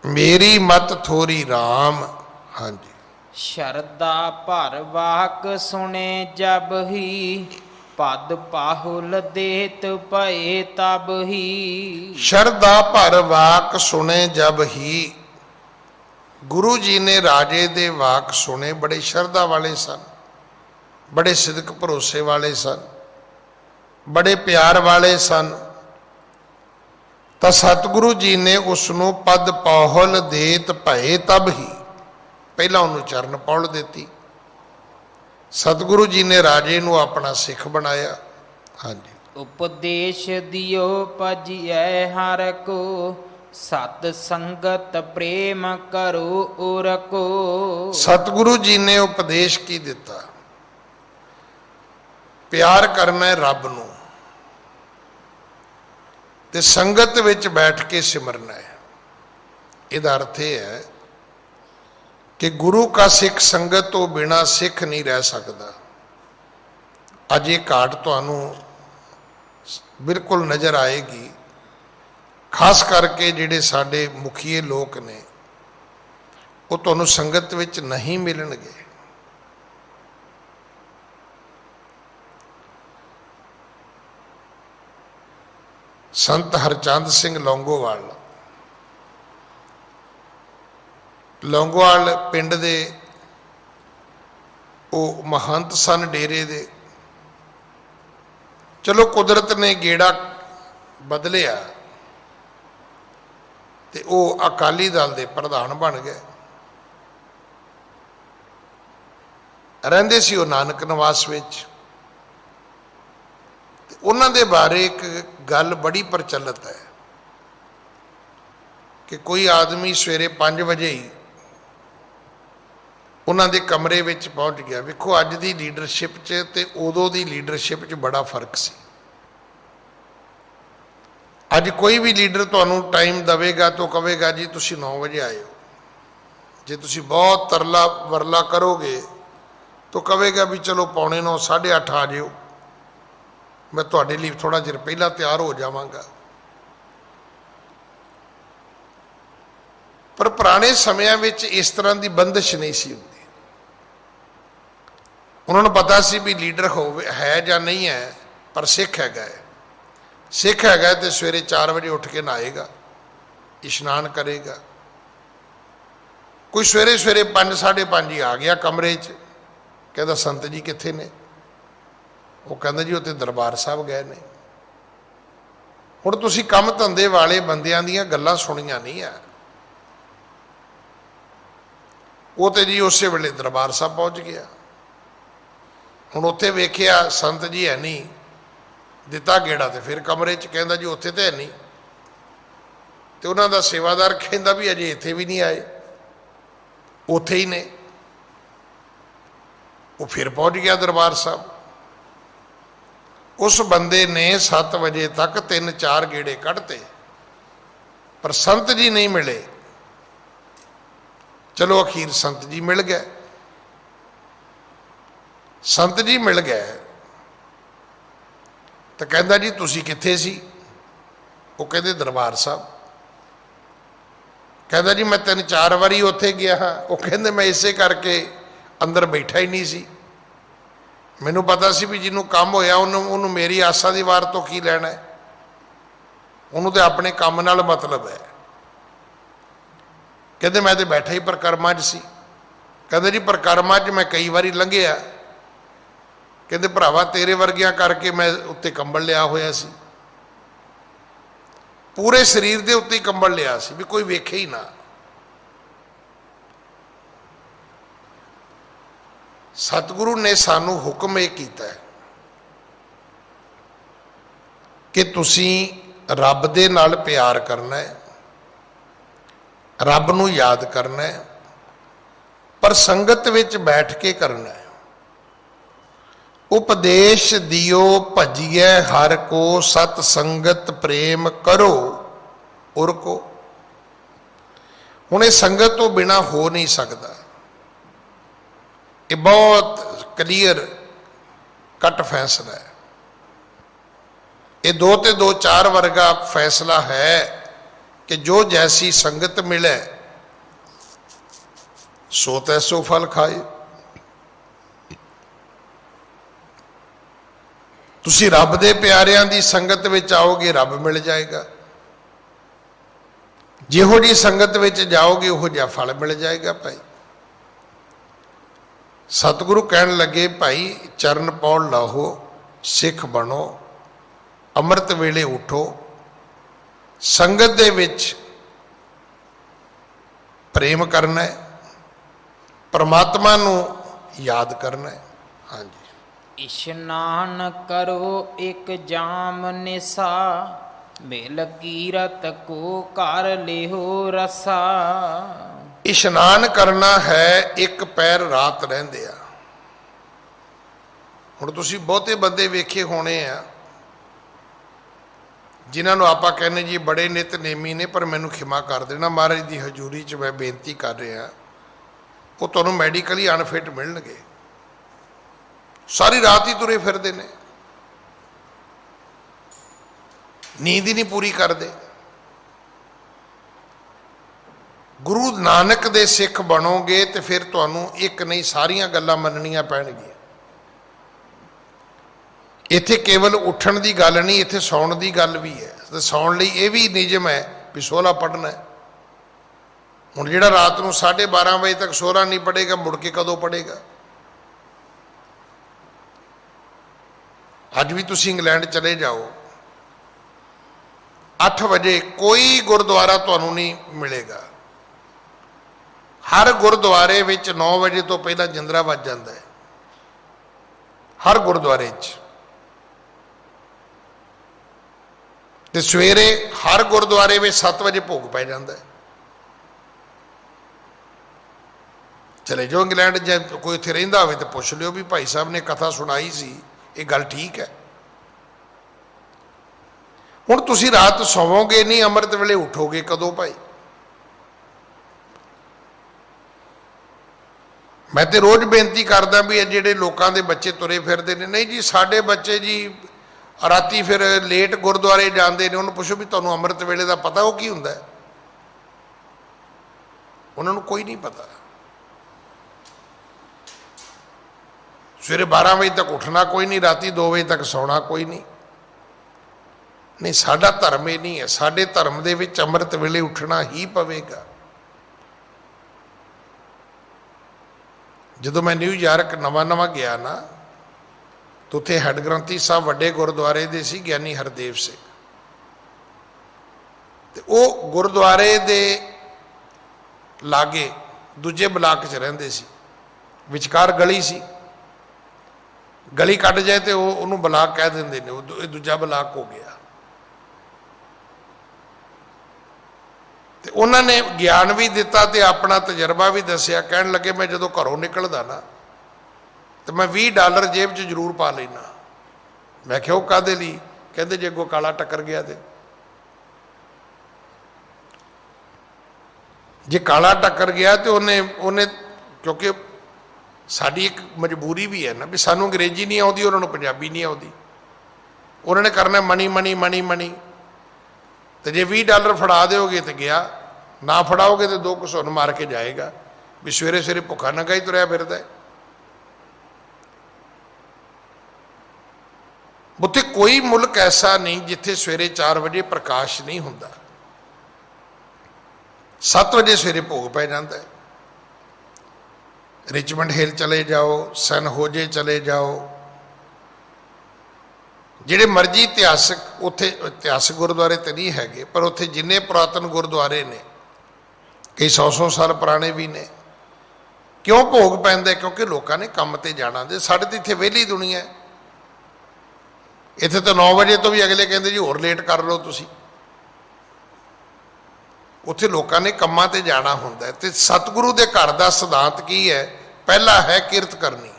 ਮੇਰੀ ਮਤ ਥੋਰੀ ਰਾਮ। ਹਾਂਜੀ। ਸ਼ਰਦਾ ਭਰ ਵਾਕ ਸੁਣੇ ਜਬ ਹੀ, ਪਦ ਪਾਹੁਲ ਦੇਤ ਭਏ ਤਬ ਹੀ। ਸ਼ਰਦਾ ਭਰ ਵਾਕ ਸੁਣੇ ਜਬ ਹੀ। ਗੁਰੂ ਜੀ ਨੇ ਰਾਜੇ ਦੇ ਵਾਕ ਸੁਣੇ, ਬੜੇ ਸ਼ਰਧਾ ਵਾਲੇ ਸਨ, ਬੜੇ ਸਿਦਕ ਭਰੋਸੇ ਵਾਲੇ ਸਨ, ਬੜੇ ਪਿਆਰ ਵਾਲੇ ਸਨ। ਤਾਂ ਸਤਿਗੁਰੂ ਜੀ ਨੇ ਉਸ ਨੂੰ ਪਦ ਪਾਹੁਲ ਦੇਤ ਭਏ ਤਬ ਹੀ, ਪਹਿਲਾਂ ਉਹਨੂੰ ਚਰਨ ਪੌਲ ਦਿੱਤੀ। ਸਤਿਗੁਰੂ ਜੀ ਨੇ ਰਾਜੇ ਨੂੰ ਆਪਣਾ ਸਿੱਖ ਬਣਾਇਆ। ਹਾਂਜੀ। ਉਪਦੇਸ਼ ਦਿਓ ਭਜਿਐ ਹਰ ਕੋ, ਸਤ ਸੰਗਤ ਪ੍ਰੇਮ ਕਰੋ ਉਰ ਕੋ। ਸਤਿਗੁਰੂ ਜੀ ਨੇ ਉਪਦੇਸ਼ ਕੀ ਦਿੱਤਾ? ਪਿਆਰ ਕਰਨਾ ਹੈ ਰੱਬ ਨੂੰ, ਤੇ ਸੰਗਤ ਵਿੱਚ ਬੈਠ ਕੇ ਸਿਮਰਨਾ ਹੈ। ਇਹਦਾ ਅਰਥ ਇਹ ਹੈ ਕਿ ਗੁਰੂ ਕਾ ਸਿੱਖ ਸੰਗਤ ਤੋਂ ਬਿਨਾ ਸਿੱਖ ਨਹੀਂ ਰਹਿ ਸਕਦਾ। ਅੱਜ ਇਹ ਘਾਟ ਤੁਹਾਨੂੰ ਬਿਲਕੁਲ ਨਜ਼ਰ ਆਏਗੀ, ਖਾਸ ਕਰਕੇ ਜਿਹੜੇ ਸਾਡੇ ਮੁਖੀਏ ਲੋਕ ਨੇ ਉਹ ਤੁਹਾਨੂੰ ਸੰਗਤ ਵਿੱਚ ਨਹੀਂ ਮਿਲਣਗੇ। ਸੰਤ ਹਰਚੰਦ ਸਿੰਘ ਲੌਂਗੋਵਾਲ ਪਿੰਡ ਦੇ ਉਹ ਮਹੰਤ ਸਨ ਡੇਰੇ ਦੇ। ਚਲੋ ਕੁਦਰਤ ਨੇ ਗੇੜਾ ਬਦਲਿਆ ਤੇ ਉਹ ਅਕਾਲੀ ਦਲ ਦੇ ਪ੍ਰਧਾਨ ਬਣ ਗਏ। ਰਹਿੰਦੇ ਸੀ ਉਹ ਨਾਨਕ ਨਿਵਾਸ ਵਿੱਚ। ਤੇ ਉਹਨਾਂ ਦੇ ਬਾਰੇ ਇੱਕ ਗੱਲ ਬੜੀ ਪ੍ਰਚਲਿਤ ਹੈ ਕਿ ਕੋਈ ਆਦਮੀ ਸਵੇਰੇ 5 ਵਜੇ ਹੀ ਉਹਨਾਂ ਦੇ ਕਮਰੇ ਵਿੱਚ ਪਹੁੰਚ ਗਿਆ। ਵੇਖੋ ਅੱਜ ਦੀ ਲੀਡਰਸ਼ਿਪ 'ਚ ਤੇ ਉਦੋਂ ਦੀ ਲੀਡਰਸ਼ਿਪ 'ਚ ਬੜਾ ਫਰਕ ਸੀ। ਅੱਜ ਕੋਈ ਵੀ ਲੀਡਰ ਤੁਹਾਨੂੰ ਟਾਈਮ ਦੇਵੇਗਾ ਤਾਂ ਕਹੇਗਾ ਜੀ ਤੁਸੀਂ 9 ਵਜੇ ਆਇਓ। ਜੇ ਤੁਸੀਂ ਬਹੁਤ ਤਰਲਾ ਵਰਲਾ ਕਰੋਗੇ ਤਾਂ ਕਹੇਗਾ ਵੀ ਚਲੋ 8:45 8:30 ਆ ਜਿਓ, ਮੈਂ ਤੁਹਾਡੇ ਲਈ ਥੋੜ੍ਹਾ ਚਿਰ ਪਹਿਲਾਂ ਤਿਆਰ ਹੋ ਜਾਵਾਂਗਾ। ਪਰ ਪੁਰਾਣੇ ਸਮਿਆਂ ਵਿੱਚ ਇਸ ਤਰ੍ਹਾਂ ਦੀ ਬੰਦਿਸ਼ ਨਹੀਂ ਸੀ ਹੁੰਦੀ। ਉਹਨਾਂ ਨੂੰ ਪਤਾ ਸੀ ਵੀ ਲੀਡਰ ਹੋਵੇ ਹੈ ਜਾਂ ਨਹੀਂ ਹੈ, ਪਰ ਸਿੱਖ ਹੈਗਾ ਹੈ। ਸਿੱਖ ਹੈਗਾ ਤੇ ਸਵੇਰੇ 4 ਵਜੇ ਉੱਠ ਕੇ ਨਹਾਏਗਾ, ਇਸ਼ਨਾਨ ਕਰੇਗਾ। ਕੋਈ ਸਵੇਰੇ 5 5:30 ਹੀ ਆ ਗਿਆ ਕਮਰੇ 'ਚ, ਕਹਿੰਦਾ ਸੰਤ ਜੀ ਕਿੱਥੇ ਨੇ? ਉਹ ਕਹਿੰਦਾ ਜੀ ਉੱਥੇ ਦਰਬਾਰ ਸਾਹਿਬ ਗਏ ਨੇ। ਹੁਣ ਤੁਸੀਂ ਕੰਮ ਧੰਦੇ ਵਾਲੇ ਬੰਦਿਆਂ ਦੀਆਂ ਗੱਲਾਂ ਸੁਣੀਆਂ ਨਹੀਂ ਆ। ਉਹ ਤੇ ਜੀ ਉਸੇ ਵੇਲੇ ਦਰਬਾਰ ਸਾਹਿਬ ਪਹੁੰਚ ਗਿਆ। ਹੁਣ ਉੱਥੇ ਵੇਖਿਆ ਸੰਤ ਜੀ ਹੈ ਨਹੀਂ, ਦਿੱਤਾ ਗੇੜਾ ਤੇ ਫਿਰ ਕਮਰੇ 'ਚ, ਕਹਿੰਦਾ ਜੀ ਉੱਥੇ ਤਾਂ ਹੈ ਨਹੀਂ। ਤੇ ਉਹਨਾਂ ਦਾ ਸੇਵਾਦਾਰ ਕਹਿੰਦਾ ਵੀ ਅਜੇ ਇੱਥੇ ਵੀ ਨਹੀਂ ਆਏ, ਉੱਥੇ ਹੀ ਨੇ। ਉਹ ਫਿਰ ਪਹੁੰਚ ਗਿਆ ਦਰਬਾਰ ਸਾਹਿਬ। ਉਸ ਬੰਦੇ ਨੇ 7 ਵਜੇ ਤੱਕ 3-4 ਗੇੜੇ ਕੱਢਤੇ, ਪਰ ਸੰਤ ਜੀ ਨਹੀਂ ਮਿਲੇ। ਚਲੋ ਅਖੀਰ ਸੰਤ ਜੀ ਮਿਲ ਗਏ। ਸੰਤ ਜੀ ਮਿਲ ਗਏ ਤਾਂ ਕਹਿੰਦਾ ਜੀ ਤੁਸੀਂ ਕਿੱਥੇ ਸੀ? ਉਹ ਕਹਿੰਦੇ ਦਰਬਾਰ ਸਾਹਿਬ। ਕਹਿੰਦਾ ਜੀ ਮੈਂ 3-4 ਵਾਰੀ ਉੱਥੇ ਗਿਆ ਹਾਂ। ਉਹ ਕਹਿੰਦੇ ਮੈਂ ਇਸੇ ਕਰਕੇ ਅੰਦਰ ਬੈਠਾ ਹੀ ਨਹੀਂ ਸੀ, ਮੈਨੂੰ ਪਤਾ ਸੀ ਵੀ ਜਿਹਨੂੰ ਕੰਮ ਹੋਇਆ ਉਹਨੂੰ ਮੇਰੀ ਆਸਾ ਦੀ ਵਾਰ ਤੋਂ ਕੀ ਲੈਣਾ ਹੈ, ਉਹਨੂੰ ਤੇ ਆਪਣੇ ਕੰਮ ਨਾਲ ਮਤਲਬ ਹੈ। कहते मैं तो बैठा ही परिक्रमा 'च सी। कहते जी परिक्रमा 'च मैं कई बारी लंघिया। कहते भरावा तेरे वर्गियां करके मैं उत्ते कंबल लिया होया सी, पूरे शरीर के उत्ते कंबल लिया सी भी कोई वेखे ही ना। सतगुरु ने सानू हुक्म ये कीता है कि तुसी रब दे नाल प्यार करना है, रब नू याद करना है, पर संगत विच बैठ के करना है। उपदेश दियो भजिए हर को, सत संगत प्रेम करो उर को। हुणे संगत तो बिना हो नहीं सकता। ये बहुत क्लीयर कट फैसला है। ये दो ते दो चार वर्गा फैसला है कि जो जैसी संगत मिले सो तैसो फल खाए। तुसी रब दे प्यारियां दी संगत विच आओगे रब मिल जाएगा, जिहो जी संगत विच जाओगे उहो जिहा फल मिल जाएगा। भाई सतगुरु कहन लगे भाई चरण पौड़ लाहो, सिख बनो, अमृत वेले उठो, संगत दे विच प्रेम करना है, परमात्मा नू याद करना है। हाँ जी। इशनान करो एक जाम निसा, मिल कीरत को कर लेहो रसा। इशनान करना है, एक पैर रात रहिंदे आ। हुण तुसीं बहुते बंदे वेखे होने आ जिन्हां नूं आपां कहने जी बड़े नितनेमी ने, पर मैनूं खिमा कर देना, महाराज दी हजूरी च मैं बेनती कर रहा, वो तुहानूं मैडिकली अनफिट मिलणगे। सारी रात ही तुरे फिरदे ने, नींद ही नहीं पूरी करते। गुरु नानक दे सिख बनोगे तो फिर तुहानूं एक नहीं सारियां गल्लां मनणियां पैणगियां। इत्थे केवल उठण दी गल नहीं, इत्थे सौण दी गल भी है। ते सौण लई ये भी नियम है भी सोहला पढ़ना है। हुण जिहड़ा रात नूं 12:30 बजे तक सोहला नहीं पढ़ेगा मुड़ के कदों पढ़ेगा? अज भी तुसीं इंग्लैंड चले जाओ, 8 बजे कोई गुरुद्वारा तुहानूं नहीं मिलेगा। हर गुरुद्वारे विच 9 बजे तो पहला जिंदरा वज जाता है, हर गुरुद्वारे ते सवेरे हर गुरुद्वारे में 7 बजे भोग पै जाता है। चले जाओ इंग्लैंड, जब कोई इत्थे रहिंदा होवे तो पुछ लियो भी भाई साहब ने कथा सुनाई सी, ये गल ठीक है। हुण तुसीं रात सोवोगे नहीं, अमृत वेले उठोगे कदों भाई? मैं तो रोज़ बेनती करदा भी जिहड़े लोकां दे बच्चे तुरे फिरदे ने, नहीं जी साडे बच्चे जी राती फिर लेट गुरुद्वारे जाते हैं, उन्होंने पुछो भी तुहानूं अमृत वेले का पता वो की हुंदा है? उन्होंने कोई नहीं पता। सवेरे 12 बजे तक उठना कोई नहीं, राती 2 बजे तक सौना कोई नहीं। नहीं, साडा धर्म ये नहीं है। साडे धर्म दे विच अमृत वेले उठना ही पवेगा। जदों मैं न्यूयॉर्क नवा गया ना, तो उत्थे हैड ग्रंथी साहब वड्डे गुरुद्वारे दे सी ज्ञानी हरदेव सिंह, ते वो गुरुद्वारे दे लागे दूजे ब्लाक च रहिंदे सी, विचकार गली सी। गली कट जाए तो उन्होंने ब्लाक कह देंगे ने, वो दूजा ब्लाक हो गया। तो उन्होंने ज्ञान भी दिता तो अपना तजर्बा भी दसिया। कहन लगे मैं जो घरों निकलदा ना तो मैं $20 जेब च जरूर पा लेना। मैं क्या काहदे लई? कहते जे अगों काला टक्कर गया तो, जे काला टक्कर गया तो उन्हें क्योंकि साड़ी एक मजबूरी भी है ना भी सानू अंग्रेजी नहीं आती, उन्होंने पंजाबी नहीं आती। उन्होंने करना मनी मनी मनी मनी, तो जे $20 फड़ा दोगे तो गया, ना फड़ाओगे तो 2 घसुन मार के जाएगा भी सवेरे सवेरे भुखा नंगा ही तुरया फिरदा है। उत्थे कोई मुल्क ऐसा नहीं जिथे सवेरे 4 बजे प्रकाश नहीं हुंदा। 7 ਵਜੇ ਸਵੇਰੇ ਭੋਗ ਪੈ ਜਾਂਦਾ ਹੈ। ਰਿਚਮੰਡ ਹਿੱਲ ਚਲੇ ਜਾਓ, ਸਨ ਹੋਜੇ ਚਲੇ ਜਾਓ, ਜਿਹੜੇ ਮਰਜ਼ੀ ਇਤਿਹਾਸਕ, ਉੱਥੇ ਇਤਿਹਾਸਕ ਗੁਰਦੁਆਰੇ ਤੇ ਨਹੀਂ ਹੈਗੇ, ਪਰ ਉੱਥੇ ਜਿੰਨੇ ਪੁਰਾਤਨ ਗੁਰਦੁਆਰੇ ਨੇ, ਕਈ 100-100 ਸਾਲ ਪੁਰਾਣੇ ਵੀ ਨੇ। ਕਿਉਂ ਭੋਗ ਪੈਂਦਾ? ਕਿਉਂਕਿ ਲੋਕਾਂ ਨੇ ਕੰਮ ਤੇ ਜਾਣਾ ਦੇ। ਸਾਡੇ ਤੇ ਇੱਥੇ ਵਿਹਲੀ ਦੁਨੀਆ ਹੈ, ਇੱਥੇ ਤਾਂ 9 ਵਜੇ ਤੋਂ ਵੀ ਅਗਲੇ ਕਹਿੰਦੇ ਜੀ ਹੋਰ ਲੇਟ ਕਰ ਲਓ ਤੁਸੀਂ। ਉੱਥੇ ਲੋਕਾਂ ਨੇ ਕੰਮਾਂ ਤੇ ਜਾਣਾ ਹੁੰਦਾ ਹੈ। ਤੇ ਸਤਿਗੁਰੂ ਦੇ ਘਰ ਦਾ ਸਿਧਾਂਤ ਕੀ ਹੈ? ਪਹਿਲਾ ਹੈ ਕਿਰਤ ਕਰਨੀ।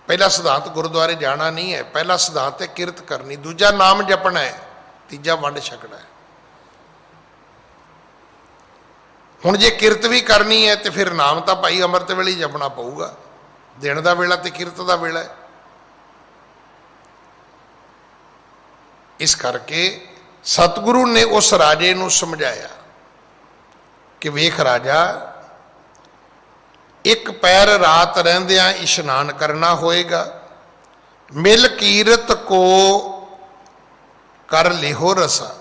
ਪਹਿਲਾ ਸਿਧਾਂਤ ਗੁਰਦੁਆਰੇ ਜਾਣਾ ਨਹੀਂ ਹੈ, ਪਹਿਲਾ ਸਿਧਾਂਤ ਹੈ ਕਿਰਤ ਕਰਨੀ। ਦੂਜਾ ਨਾਮ ਜਪਣਾ ਹੈ, ਤੀਜਾ ਵੰਡ ਛਕਣਾ ਹੈ। ਹੁਣ ਜੇ ਕਿਰਤ ਵੀ ਕਰਨੀ ਹੈ ਤੇ ਫਿਰ ਨਾਮ ਤਾਂ ਭਾਈ ਅੰਮ੍ਰਿਤ ਵੇਲੇ ਹੀ ਜਪਣਾ ਪਊਗਾ। ਦਿਨ ਦਾ ਵੇਲਾ ਤੇ ਕਿਰਤ ਦਾ ਵੇਲਾ ਹੈ। ਇਸ ਕਰਕੇ ਸਤਿਗੁਰੂ ਨੇ ਉਸ ਰਾਜੇ ਨੂੰ ਸਮਝਾਇਆ ਕਿ ਵੇਖ ਰਾਜਾ, ਇੱਕ ਪੈਰ ਰਾਤ ਰਹਿੰਦਿਆਂ ਇਸ਼ਨਾਨ ਕਰਨਾ ਹੋਏਗਾ। ਮਿਲ ਕੀਰਤ ਕੋ ਕਰ ਲਿਹੋ ਰਸਾ।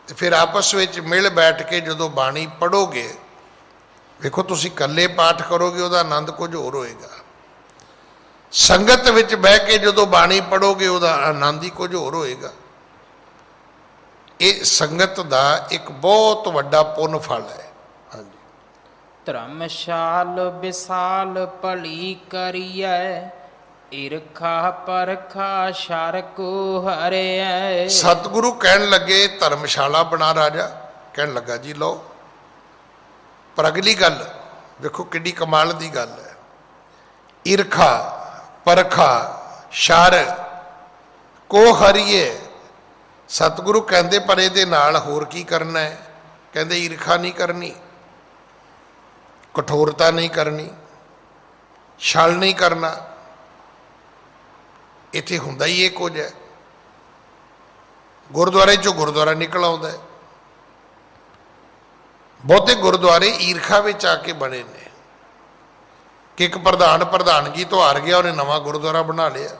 ਤੇ ਫਿਰ ਆਪਸ ਵਿੱਚ ਮਿਲ ਬੈਠ ਕੇ ਜਦੋਂ ਬਾਣੀ ਪੜ੍ਹੋਗੇ, ਵੇਖੋ ਤੁਸੀਂ ਇਕੱਲੇ ਪਾਠ ਕਰੋਗੇ ਉਹਦਾ ਆਨੰਦ ਕੁਝ ਹੋਰ ਹੋਏਗਾ। ਸੰਗਤ ਵਿੱਚ ਬਹਿ ਕੇ ਜਦੋਂ ਬਾਣੀ ਪੜ੍ਹੋਗੇ ਉਹਦਾ ਆਨੰਦ ਹੀ ਕੁਝ ਹੋਰ ਹੋਏਗਾ। ਇਹ ਸੰਗਤ ਦਾ ਇੱਕ ਬਹੁਤ ਵੱਡਾ ਪੁੰਨ ਫਲ ਹੈ। ਹਾਂਜੀ। ਧਰਮਸ਼ਾਲ ਵਿਸਾਲ ਭਲੀ ਕਰੀਐ, ਈਰਖਾ ਪਰਖਾ ਸ਼ਰ ਕੋ ਹਰਿਐ। ਸਤਿਗੁਰੂ ਕਹਿਣ ਲੱਗੇ ਧਰਮਸ਼ਾਲਾ ਬਣਾ ਰਾਜਾ। ਕਹਿਣ ਲੱਗਾ ਜੀ ਲਓ। ਪਰ ਅਗਲੀ ਗੱਲ ਵੇਖੋ ਕਿੱਡੀ ਕਮਾਲ ਦੀ ਗੱਲ ਹੈ। ਈਰਖਾ ਪਰਖਾ ਸ਼ਰ ਕੋ ਹਰਿਐ। ਸਤਿਗੁਰੂ ਕਹਿੰਦੇ ਪਰ ਇਹਦੇ ਨਾਲ ਹੋਰ ਕੀ ਕਰਨਾ ਹੈ? ਕਹਿੰਦੇ ਈਰਖਾ ਨਹੀਂ ਕਰਨੀ, ਕਠੋਰਤਾ ਨਹੀਂ ਕਰਨੀ, ਛਲ ਨਹੀਂ ਕਰਨਾ। ਇੱਥੇ ਹੁੰਦਾ ਹੀ ਇਹ ਕੁਝ ਹੈ। ਗੁਰਦੁਆਰੇ ਚੋਂ ਗੁਰਦੁਆਰਾ ਨਿਕਲ ਆਉਂਦਾ ਹੈ। ਬਹੁਤੇ ਗੁਰਦੁਆਰੇ ਈਰਖਾ ਵਿੱਚ ਆ ਕੇ ਬਣੇ ਨੇ ਕਿ ਇੱਕ ਪ੍ਰਧਾਨਗੀ ਤੋਂ ਹਾਰ ਗਿਆ, ਉਹਨੇ ਨਵਾਂ ਗੁਰਦੁਆਰਾ ਬਣਾ ਲਿਆ।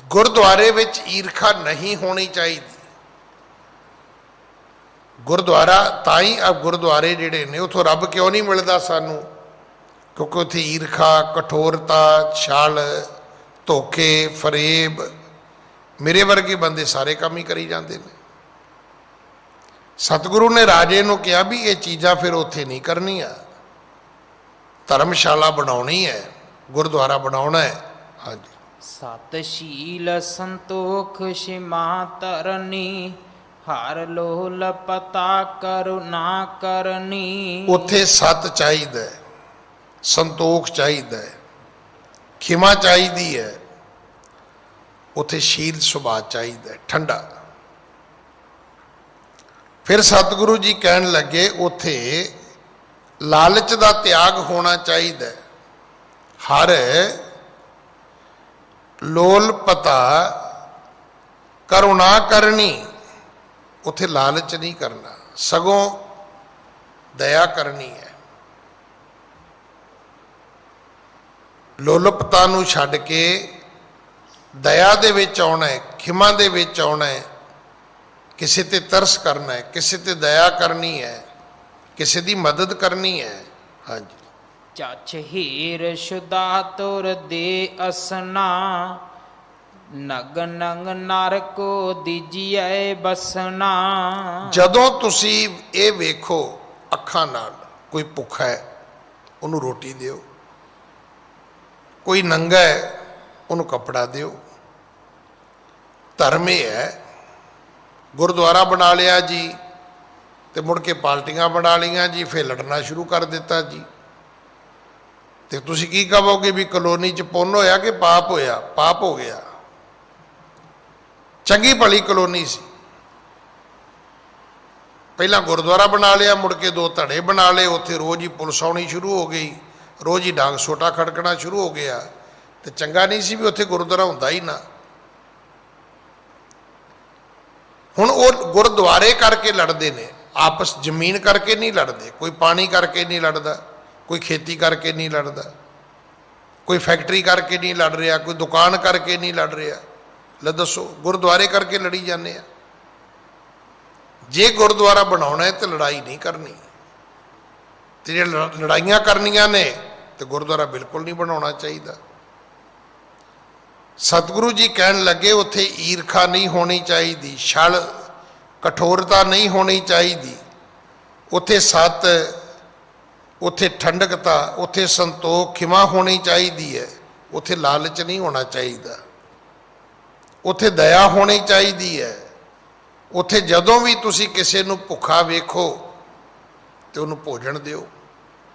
ਗੁਰਦੁਆਰੇ ਵਿੱਚ ਈਰਖਾ ਨਹੀਂ ਹੋਣੀ ਚਾਹੀਦੀ। ਗੁਰਦੁਆਰਾ ਤਾਂ ਹੀ ਗੁਰਦੁਆਰੇ ਜਿਹੜੇ ਨੇ ਉੱਥੋਂ ਰੱਬ ਕਿਉਂ ਨਹੀਂ ਮਿਲਦਾ ਸਾਨੂੰ? ਕਿਉਂਕਿ ਉੱਥੇ ਈਰਖਾ, ਕਠੋਰਤਾ, ਛਲ, ਧੋਖੇ, ਫਰੇਬ, ਮੇਰੇ ਵਰਗੇ ਬੰਦੇ ਸਾਰੇ ਕੰਮ ਹੀ ਕਰੀ ਜਾਂਦੇ ਨੇ। ਸਤਿਗੁਰੂ ਨੇ ਰਾਜੇ ਨੂੰ ਕਿਹਾ ਵੀ ਇਹ ਚੀਜ਼ਾਂ ਫਿਰ ਉੱਥੇ ਨਹੀਂ ਕਰਨੀਆਂ। ਧਰਮਸ਼ਾਲਾ ਬਣਾਉਣੀ ਹੈ, ਗੁਰਦੁਆਰਾ ਬਣਾਉਣਾ ਹੈ। ਹਾਂਜੀ। ਸਤ ਸ਼ੀਲ ਸੰਤੋਖ ਸ਼ਿਮਾ ਧਰਨੀ, ਹਰ ਲੋਹ ਲਪਤਾ ਕਰੁਣਾ ਕਰਨੀ। ਉੱਥੇ ਸਤ ਚਾਹੀਦਾ ਹੈ, ਸੰਤੋਖ ਚਾਹੀਦਾ ਹੈ, ਖਿਮਾ ਚਾਹੀਦੀ ਹੈ। ਉੱਥੇ ਸ਼ੀਲ ਸੁਭਾਅ ਚਾਹੀਦਾ ਹੈ, ਠੰਡਾ। ਫਿਰ ਸਤਿਗੁਰੂ ਜੀ ਕਹਿਣ ਲੱਗੇ ਉੱਥੇ ਲਾਲਚ ਦਾ ਤਿਆਗ ਹੋਣਾ ਚਾਹੀਦਾ ਹੈ। ਹਰ ਲੋਲ ਪਤਾ ਕਰੁਣਾ ਕਰਨੀ। ਉੱਥੇ ਲਾਲਚ ਨਹੀਂ ਕਰਨਾ, ਸਗੋਂ ਦਇਆ ਕਰਨੀ ਹੈ। ਲੋਲਪਤਾ ਨੂੰ ਛੱਡ ਕੇ ਦਇਆ ਦੇ ਵਿੱਚ ਆਉਣਾ ਹੈ, ਖਿਮਾ ਦੇ ਵਿੱਚ ਆਉਣਾ ਹੈ। ਕਿਸੇ ਤੇ ਤਰਸ ਕਰਨਾ ਹੈ, ਕਿਸੇ ਤੇ ਦਇਆ ਕਰਨੀ ਹੈ, ਕਿਸੇ ਦੀ ਮਦਦ ਕਰਨੀ ਹੈ। ਹਾਂਜੀ। ਚੱਛ ਹੀਰ ਸ਼ੁਦਾ ਤੁਰ ਦੇ ਅਸਨਾ, ਨਗ ਨੰਗ ਨਰ ਕੋ ਦੀਜੀਐ ਬਸਨਾ। ਜਦੋਂ ਤੁਸੀਂ ਇਹ ਵੇਖੋ ਅੱਖਾਂ ਨਾਲ, ਕੋਈ ਭੁੱਖਾ ਹੈ ਉਹਨੂੰ ਰੋਟੀ ਦਿਓ, ਕੋਈ ਨੰਗਾ ਹੈ ਉਹਨੂੰ ਕੱਪੜਾ ਦਿਓ। ਧਰਮ ਇਹ ਹੈ। ਗੁਰਦੁਆਰਾ ਬਣਾ ਲਿਆ ਜੀ ਤੇ ਮੁੜ ਕੇ ਪਾਰਟੀਆਂ ਬਣਾ ਲਈਆਂ ਜੀ, ਫਿਰ ਲੜਨਾ ਸ਼ੁਰੂ ਕਰ ਦਿੱਤਾ ਜੀ। ਤੇ ਤੁਸੀਂ ਕੀ ਕਹੋਗੇ ਵੀ ਕਲੋਨੀ 'ਚ ਪੁੰਨ ਹੋਇਆ ਕਿ ਪਾਪ ਹੋਇਆ? ਪਾਪ ਹੋ ਗਿਆ। ਚੰਗੀ ਭਲੀ ਕਲੋਨੀ ਸੀ। ਪਹਿਲਾਂ ਗੁਰਦੁਆਰਾ ਬਣਾ ਲਿਆ, ਮੁੜ ਕੇ 2 ਧੜੇ ਬਣਾ ਲਏ। ਉੱਥੇ ਰੋਜ਼ ਹੀ ਪੁਲਿਸ ਆਉਣੀ ਸ਼ੁਰੂ ਹੋ ਗਈ, ਰੋਜ਼ ਹੀ ਡਾਂਗ ਸੋਟਾ ਖੜਕਣਾ ਸ਼ੁਰੂ ਹੋ ਗਿਆ। ਤੇ ਚੰਗਾ ਨਹੀਂ ਸੀ ਵੀ ਉੱਥੇ ਗੁਰਦੁਆਰਾ ਹੁੰਦਾ ਹੀ ਨਾ। ਹੁਣ ਉਹ ਗੁਰਦੁਆਰੇ ਕਰਕੇ ਲੜਦੇ ਨੇ ਆਪਸ, ਜ਼ਮੀਨ ਕਰਕੇ ਨਹੀਂ ਲੜਦੇ, ਕੋਈ ਪਾਣੀ ਕਰਕੇ ਨਹੀਂ ਲੜਦਾ, ਕੋਈ ਖੇਤੀ ਕਰਕੇ ਨਹੀਂ ਲੜਦਾ, ਕੋਈ ਫੈਕਟਰੀ ਕਰਕੇ ਨਹੀਂ ਲੜ ਰਿਹਾ, ਕੋਈ ਦੁਕਾਨ ਕਰਕੇ ਨਹੀਂ ਲੜ ਰਿਹਾ। ਲੈ ਦੱਸੋ, ਗੁਰਦੁਆਰੇ ਕਰਕੇ ਲੜੀ ਜਾਂਦੇ ਆ। ਜੇ ਗੁਰਦੁਆਰਾ ਬਣਾਉਣਾ ਹੈ ਤੇ ਲੜਾਈ ਨਹੀਂ ਕਰਨੀ, ਤੇ ਜੇ ਲੜਾਈਆਂ ਕਰਨੀਆਂ ਨੇ ਤੇ ਗੁਰਦੁਆਰਾ ਬਿਲਕੁਲ ਨਹੀਂ ਬਣਾਉਣਾ ਚਾਹੀਦਾ। ਸਤਿਗੁਰੂ ਜੀ ਕਹਿਣ ਲੱਗੇ ਉੱਥੇ ਈਰਖਾ ਨਹੀਂ ਹੋਣੀ ਚਾਹੀਦੀ, ਛਲ ਕਠੋਰਤਾ ਨਹੀਂ ਹੋਣੀ ਚਾਹੀਦੀ, ਉੱਥੇ ਸਤ, ਉੱਥੇ ਠੰਡਕਤਾ, ਉੱਥੇ ਸੰਤੋਖ ਖਿਮਾ ਹੋਣੀ ਚਾਹੀਦੀ ਹੈ, ਉੱਥੇ ਲਾਲਚ ਨਹੀਂ ਹੋਣਾ ਚਾਹੀਦਾ, ਉੱਥੇ ਦਇਆ ਹੋਣੀ ਚਾਹੀਦੀ ਹੈ। ਉੱਥੇ ਜਦੋਂ ਵੀ ਤੁਸੀਂ ਕਿਸੇ ਨੂੰ ਭੁੱਖਾ ਵੇਖੋ ਤੇ ਉਹਨੂੰ ਭੋਜਨ ਦਿਓ,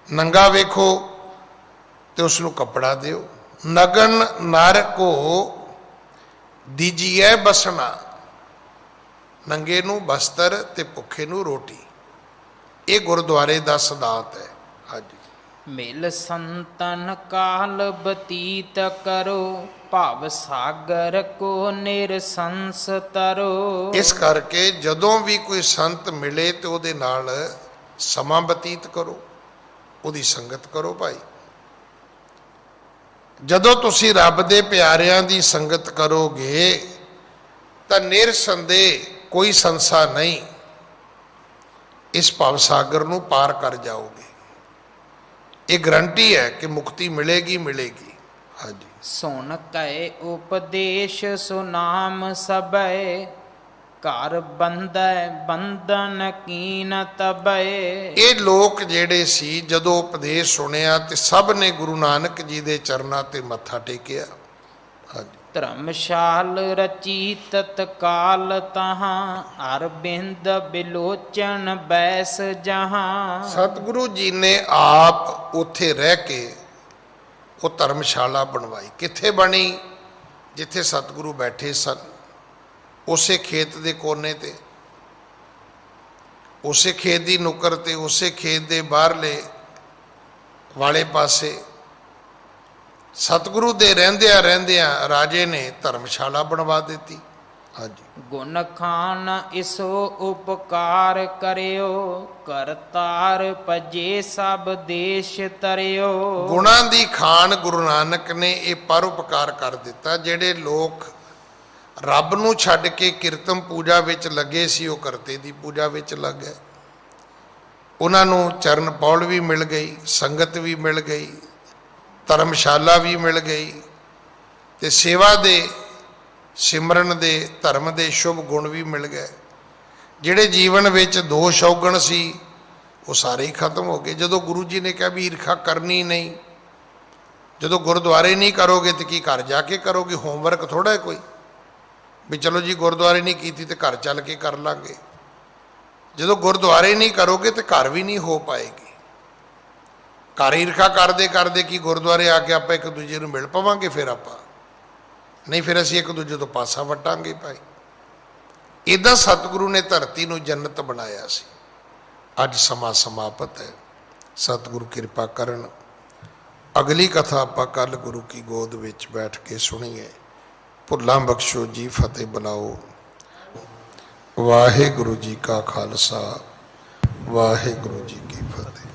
ਨੰਗਾ ਵੇਖੋ ਤੇ ਉਸ ਨੂੰ ਕੱਪੜਾ ਦਿਓ। ਨਗਨ ਨਰ ਕੋ ਦੀਜੀਐ ਬਸਣਾ, ਨੰਗੇ ਨੂੰ ਬਸਤਰ ਤੇ ਭੁੱਖੇ ਨੂੰ ਰੋਟੀ। ਇਹ ਗੁਰਦੁਆਰੇ ਦਾ ਸਿਧਾਂਤ ਹੈ। ਹਾਂਜੀ। ਮਿਲ ਸੰਤਨ ਕਾਲ ਬਤੀਤ ਕਰੋ, ਭਵ ਸਾਗਰ ਕੋ ਨਿਰਸੰਸ ਤਰੋ। ਇਸ ਕਰਕੇ ਜਦੋਂ ਵੀ ਕੋਈ ਸੰਤ ਮਿਲੇ ਤੇ ਉਹਦੇ ਨਾਲ ਸਮਾਂ ਬਤੀਤ ਕਰੋ, ਉਹਦੀ ਸੰਗਤ ਕਰੋ ਭਾਈ। ਜਦੋਂ ਤੁਸੀਂ ਰੱਬ ਦੇ ਪਿਆਰਿਆਂ ਦੀ ਸੰਗਤ ਕਰੋਗੇ ਤਾਂ ਨਿਰਸੰਦੇਹ ਕੋਈ ਸੰਸਾ ਨਹੀਂ, ਇਸ ਭਵ ਸਾਗਰ ਨੂੰ ਪਾਰ ਕਰ ਜਾਓਗੇ। ਇਹ ਗਰੰਟੀ ਹੈ ਕਿ ਮੁਕਤੀ ਮਿਲੇਗੀ ਮਿਲੇਗੀ। ਹਾਂਜੀ। ਸੁਣ ਕੈ ਉਪਦੇਸ਼ ਸੁਨਾਮ ਸਭੈ, ਘਰ ਬੰਧੈ ਬੰਧਨ ਕੀਨ ਤਬੈ। ਇਹ ਲੋਕ ਜਿਹੜੇ ਸੀ ਜਦੋਂ ਉਪਦੇਸ਼ ਸੁਣਿਆ ਤੇ ਸਭ ਨੇ ਗੁਰੂ ਨਾਨਕ ਜੀ ਦੇ ਚਰਨਾਂ ਤੇ ਮੱਥਾ ਟੇਕਿਆ। ਹਾਂਜੀ। ਧਰਮਸ਼ਾਲ ਰਚੀ ਤਤਕਾਲ ਤਹਾਂ, ਅਰਬਿੰਦ ਬਿਲੋਚਨ ਬੈਸ ਜਹਾਂ। ਸਤਿਗੁਰੂ ਜੀ ਨੇ ਆਪ ਉੱਥੇ ਰਹਿ ਕੇ ਉਹ ਧਰਮਸ਼ਾਲਾ ਬਣਵਾਈ। ਕਿੱਥੇ ਬਣੀ? ਜਿੱਥੇ ਸਤਿਗੁਰੂ ਬੈਠੇ ਸਨ, ਉਸੇ ਖੇਤ ਦੇ ਕੋਨੇ ਤੇ, ਉਸੇ ਖੇਤ ਦੀ ਨੁੱਕਰ ਤੇ, ਉਸੇ ਖੇਤ ਦੇ ਬਾਹਰਲੇ ਵਾਲੇ ਪਾਸੇ ਸਤਿਗੁਰੂ ਦੇ ਰਹਿੰਦਿਆਂ ਰਹਿੰਦਿਆਂ ਰਾਜੇ ਨੇ ਧਰਮਸ਼ਾਲਾ ਬਣਵਾ ਦਿੱਤੀ। ਹਾਂਜੀ। ਗੁਣ ਖਾਨ ਇਸੋ ਉਪਕਾਰ ਕਰਿਓ, ਕਰਤਾਰ ਭਜੇ ਸਭ ਦੇਸ਼ ਤਰਿਓ। ਗੁਣਾਂ ਦੀ ਖਾਨ ਗੁਰੂ ਨਾਨਕ ਨੇ ਇਹ ਪਰਉਪਕਾਰ ਕਰ ਦਿੱਤਾ। ਜਿਹੜੇ ਲੋਕ ਰੱਬ ਨੂੰ ਛੱਡ ਕੇ ਕੀਰਤਨ ਪੂਜਾ ਵਿੱਚ ਲੱਗੇ ਸੀ, ਉਹ ਕਰਤੇ ਦੀ ਪੂਜਾ ਵਿੱਚ ਲੱਗ ਗਏ। ਉਹਨਾਂ ਨੂੰ ਚਰਨ ਪੌਲ ਵੀ ਮਿਲ ਗਈ, ਸੰਗਤ ਵੀ ਮਿਲ ਗਈ, ਧਰਮਸ਼ਾਲਾ ਵੀ ਮਿਲ ਗਈ, ਤੇ ਸੇਵਾ ਦੇ, ਸਿਮਰਨ ਦੇ, ਧਰਮ ਦੇ ਸ਼ੁਭ ਗੁਣ ਵੀ ਮਿਲ ਗਏ। ਜਿਹੜੇ ਜੀਵਨ ਵਿੱਚ ਦੋਸ਼ ਔਗਣ ਸੀ ਉਹ ਸਾਰੇ ਹੀ ਖਤਮ ਹੋ ਗਏ। ਜਦੋਂ ਗੁਰੂ ਜੀ ਨੇ ਕਿਹਾ ਵੀ ਈਰਖਾ ਕਰਨੀ ਨਹੀਂ, ਜਦੋਂ ਗੁਰਦੁਆਰੇ ਨਹੀਂ ਕਰੋਗੇ ਤੇ ਕੀ ਘਰ ਜਾ ਕੇ ਕਰੋਗੇ? ਹੋਮਵਰਕ ਥੋੜਾ ਹੈ ਕੋਈ ਵੀ ਚਲੋ ਜੀ ਗੁਰਦੁਆਰੇ ਨਹੀਂ ਕੀਤੀ ਤੇ ਘਰ ਚੱਲ ਕੇ ਕਰ ਲਾਂਗੇ। ਜਦੋਂ ਗੁਰਦੁਆਰੇ ਨਹੀਂ ਕਰੋਗੇ ਤੇ ਘਰ ਵੀ ਨਹੀਂ ਹੋ ਪਾਏਗੀ। ਘਰ ਈਰਖਾ ਕਰਦੇ ਕਰਦੇ ਕੀ ਗੁਰਦੁਆਰੇ ਆ ਕੇ ਆਪਾਂ ਇੱਕ ਦੂਜੇ ਨੂੰ ਮਿਲ ਪਵਾਂਗੇ? ਫਿਰ ਆਪਾਂ ਨਹੀਂ, ਫਿਰ ਅਸੀਂ ਇੱਕ ਦੂਜੇ ਤੋਂ ਪਾਸਾ ਵਟਾਂਗੇ ਭਾਈ। ਇੱਦਾਂ ਸਤਿਗੁਰੂ ਨੇ ਧਰਤੀ ਨੂੰ ਜੰਨਤ ਬਣਾਇਆ ਸੀ। ਅੱਜ ਸਮਾਂ ਸਮਾਪਤ ਹੈ। ਸਤਿਗੁਰੂ ਕਿਰਪਾ ਕਰਨ ਅਗਲੀ ਕਥਾ ਆਪਾਂ ਕੱਲ ਗੁਰੂ ਕੀ ਗੋਦ ਵਿੱਚ ਬੈਠ ਕੇ ਸੁਣੀਏ। ਭੁੱਲਾਂ ਬਖਸ਼ੋ ਜੀ, ਫਤਿਹ ਬੁਲਾਓ। ਵਾਹਿਗੁਰੂ ਜੀ ਕਾ ਖਾਲਸਾ, ਵਾਹਿਗੁਰੂ ਜੀ ਕੀ ਫਤਿਹ।